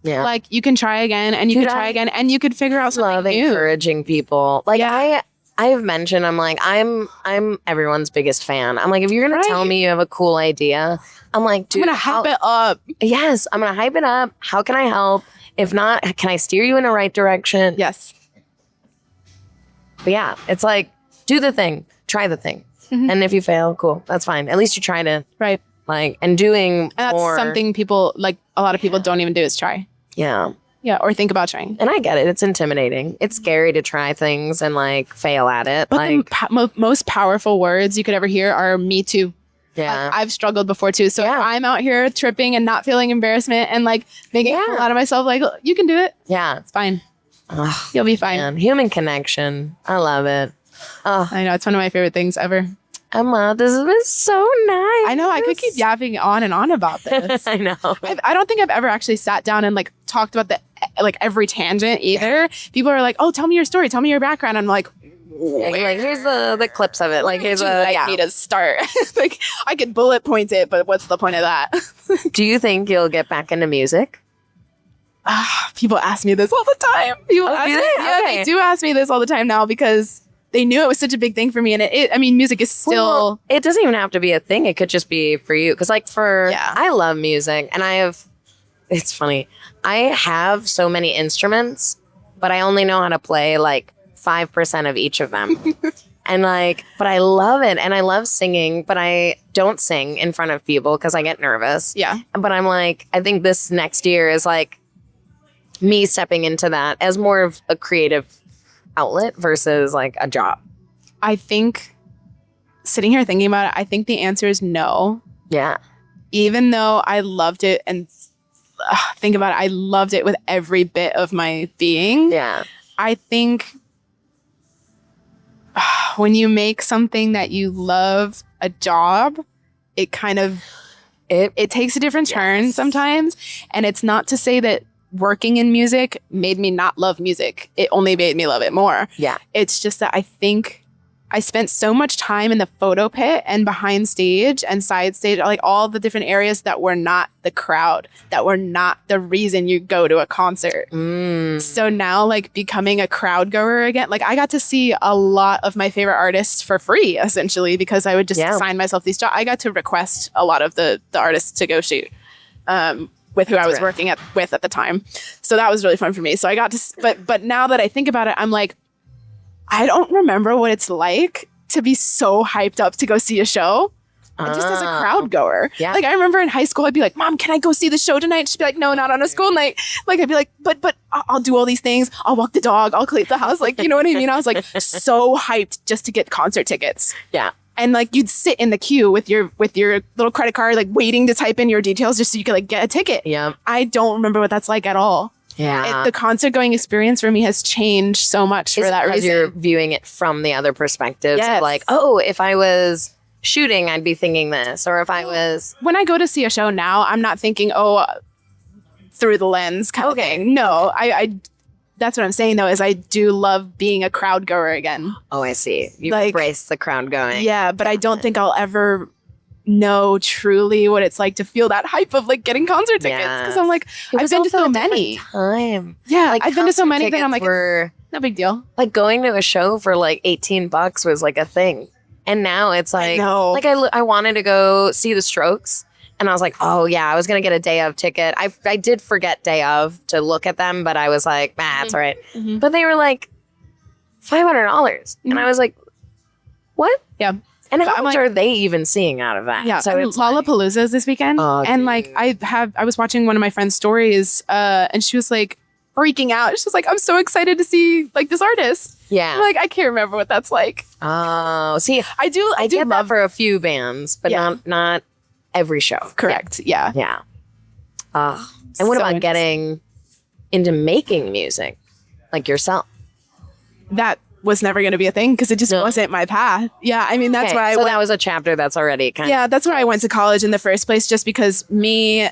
Yeah, like you can try again, and you can try again, and you could figure out something new. Encouraging people, like I've mentioned, I'm like, I'm everyone's biggest fan. I'm like, if you're gonna tell me you have a cool idea, I'm like, dude, I'm gonna hype it up. Yes, I'm gonna hype it up. How can I help? If not, can I steer you in the right direction? Yes. But yeah, it's like, do the thing, try the thing, and if you fail, cool, that's fine. At least you tried it, right? Like, and doing and that's more. Something people like a lot of people don't even do is try. Yeah. Yeah, or think about trying. And I get it. It's intimidating. It's scary to try things and like fail at it. But like the most powerful words you could ever hear are "me too." Yeah, like, I've struggled before too. So if I'm out here tripping and not feeling embarrassment and like making a fool out of myself, like you can do it. Yeah, it's fine. Ugh, you'll be fine. Man. Human connection. I love it. Oh, I know it's one of my favorite things ever. Emma, this has been so nice. I know. I could keep yapping on and on about this. I know. I don't think I've ever actually sat down and like talked about every tangent either. People are like, "Oh, tell me your story. Tell me your background." I'm like, like here's the clips of it. Like here's me to start. Like I could bullet point it, but what's the point of that? Do you think you'll get back into music? People ask me this all the time. They do ask me this all the time now because they knew it was such a big thing for me. And I mean, music is still... it doesn't even have to be a thing. It could just be for you. Because like I love music and it's funny. I have so many instruments, but I only know how to play like 5% of each of them. And like, but I love it. And I love singing, but I don't sing in front of people because I get nervous. Yeah. But I'm like, I think this next year is like me stepping into that as more of a creative outlet versus like a job. I think sitting here thinking about it, I think the answer is no. Yeah. Even though I loved it and think about it, I loved it with every bit of my being. Yeah. I think when you make something that you love a job, it kind of it takes a different turn sometimes. And it's not to say that working in music made me not love music. It only made me love it more. Yeah. It's just that I think I spent so much time in the photo pit and behind stage and side stage, like all the different areas that were not the crowd, that were not the reason you go to a concert. So now like becoming a crowd goer again, like I got to see a lot of my favorite artists for free essentially because I would just assign myself these jobs. I got to request a lot of the artists to go shoot. With who I was working with at the time. So that was really fun for me. So I got to, but now that I think about it, I'm like, I don't remember what it's like to be so hyped up to go see a show. And just as a crowd goer. Yeah. Like I remember in high school, I'd be like, "Mom, can I go see the show tonight?" She'd be like, "No, not on a school night." Like I'd be like, but I'll do all these things. I'll walk the dog. I'll clean the house. Like, you know what I mean? I was like so hyped just to get concert tickets. Yeah. And like you'd sit in the queue with your little credit card, like waiting to type in your details just so you could like get a ticket. Yeah. I don't remember what that's like at all. Yeah. The concert going experience for me has changed so much for that reason. You're viewing it from the other perspective. Yes. Like, oh, if I was shooting, I'd be thinking this. Or if I was... When I go to see a show now, I'm not thinking, through the lens kind of thing. No, I that's what I'm saying, though, is I do love being a crowd goer again. Oh, I see. You embrace the crowd going. Yeah, but I don't think I'll ever know truly what it's like to feel that hype of like getting concert tickets. Because I'm like, I've been to so many. Yeah, like, I've been to so many that I'm like, no big deal. Like going to a show for like $18 was like a thing. And now it's like, I wanted to go see the Strokes. And I was like, oh yeah, I was going to get a day of ticket. I did forget day of to look at them, but I was like, that's all right. Mm-hmm. But they were like $500. And I was like, what? Yeah. And But how I'm much like- are they even seeing out of that? Yeah, So it's Lollapalooza's this weekend, Oh, and dude. like I was watching one of my friend's stories, and she was like freaking out. She's like, "I'm so excited to see like this artist." yeah. I'm like, I can't remember what that's like. Oh, see, I do I get that love. for a few bands, but Yeah. not every show. Correct. Yeah. Yeah. And what So about interesting. getting into making music, like yourself? That was never going to be a thing because it just No. wasn't my path. Yeah, I mean that's Okay, why I so went. that was a chapter that's already kind Yeah, that's why I went to college in the first place, just because me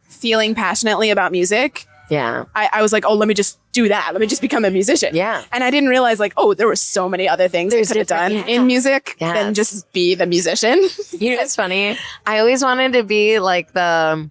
feeling passionately about music. Yeah. I was like, oh, let me just do that. Let me just become a musician. Yeah. And I didn't realize like, oh, there were so many other things I There's could have done different- in music than Yes. just be the musician. You know, it's funny. I always wanted to be like the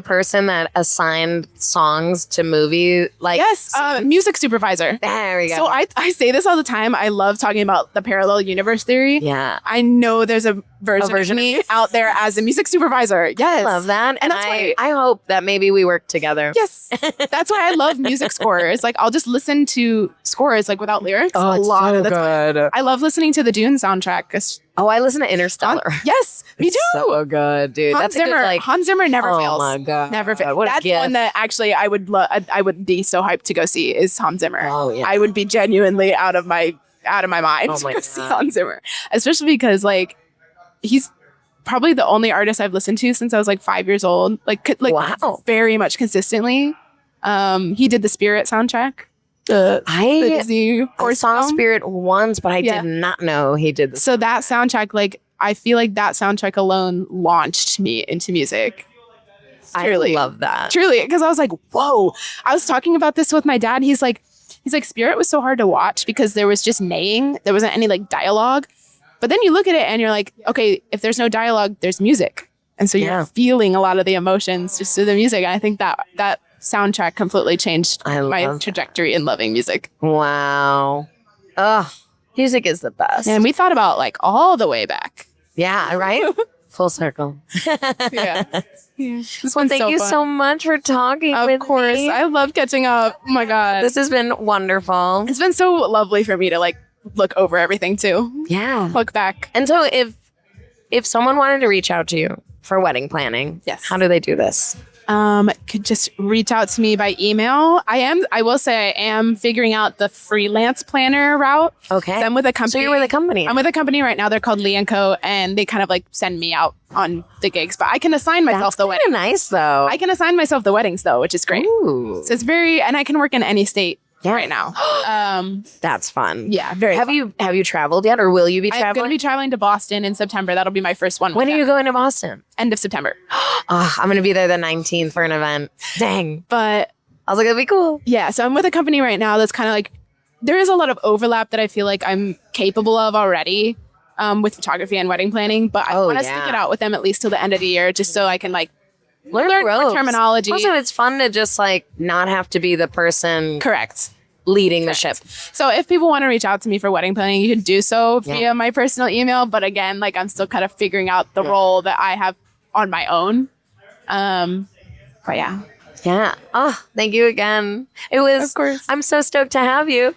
person that assigned songs to movie. Like, Yes, music supervisor. there we go. So I say this all the time. I love talking about the parallel universe theory. yeah. I know there's a version version of me out there as a music supervisor. Yes. I love that. And that's why- I hope that maybe we work together. Yes. That's why I love music scores. Like I'll just listen to scores like without lyrics a lot of the time. good. I love listening to the Dune soundtrack. 'Cause Oh, I listen to Interstellar. yes, me too. So good, dude. Hans That's a Zimmer, good, like, Hans Zimmer never oh fails. my God. Never fails. What a That's gift. one that actually I would be so hyped to go see is Hans Zimmer. Oh, yeah. I would be genuinely out of my mind Oh to my go see God. Hans Zimmer, especially because like he's probably the only artist I've listened to since I was like 5 years old. Like Wow. very much consistently. He did the Spirit soundtrack. The I Disney I horse saw film. Spirit once, but I Yeah. did not know he did this. So that soundtrack, like I feel like that soundtrack alone launched me into music. Truly. I love that. Truly, because I was like, whoa. I was talking about this with my dad. He's like, Spirit was so hard to watch because there was just neighing. There wasn't any like dialogue. But then you look at it and you're like, okay, if there's no dialogue, there's music. And so you're Yeah. feeling a lot of the emotions just through the music. And I think that soundtrack completely changed I my love that. trajectory in loving music. Wow. Oh, music is the best. And we thought about like all the way back. Yeah, right? Full circle. Yeah. This Well, one's thank you fun. so much for talking Of with course. me. I love catching up. Oh my God. This has been wonderful. It's been so lovely for me to like look over everything too. Yeah. Look back. And so if someone wanted to reach out to you for wedding planning, Yes. how do they do this? Could just reach out to me by email. I will say I am figuring out the freelance planner route. Okay. So I'm with a company. So you're with a company. I'm with a company right now. They're called Lee & Co. And they kind of like send me out on the gigs. But I can assign myself That's the kind wedding. of nice though. I can assign myself the weddings though, which is great. Ooh. So it's very, and I can work in any state Yeah. right now. That's fun. Yeah, very Have fun. you traveled yet, or will you be I'm going to traveling? be traveling to Boston in September. That'll be my first one. When with are you them. going to Boston? End of September. Oh, I'm going to be there the 19th for an event. Dang. But I was like, that'd be cool. yeah, so I'm with a company right now that's kind of like, there is a lot of overlap that I feel like I'm capable of already with photography and wedding planning. But I Oh, want to yeah. stick it out with them at least till the end of the year just so I can like Learn more ropes. terminology. Also, it's fun to just like not have to be the person Correct. leading the ship. So if people want to reach out to me for wedding planning, you can do so Yeah. via my personal email. But again, like I'm still kind of figuring out the role that I have on my own. But yeah. Yeah. Oh, thank you again. It was, Of course. I'm so stoked to have you.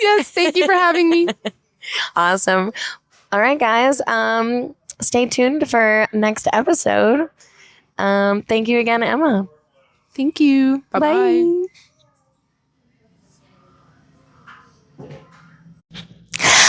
Yes, thank you for having me. Awesome. All right, guys. Stay tuned for next episode. Thank you again, Emma. Thank you. Bye-bye. Bye.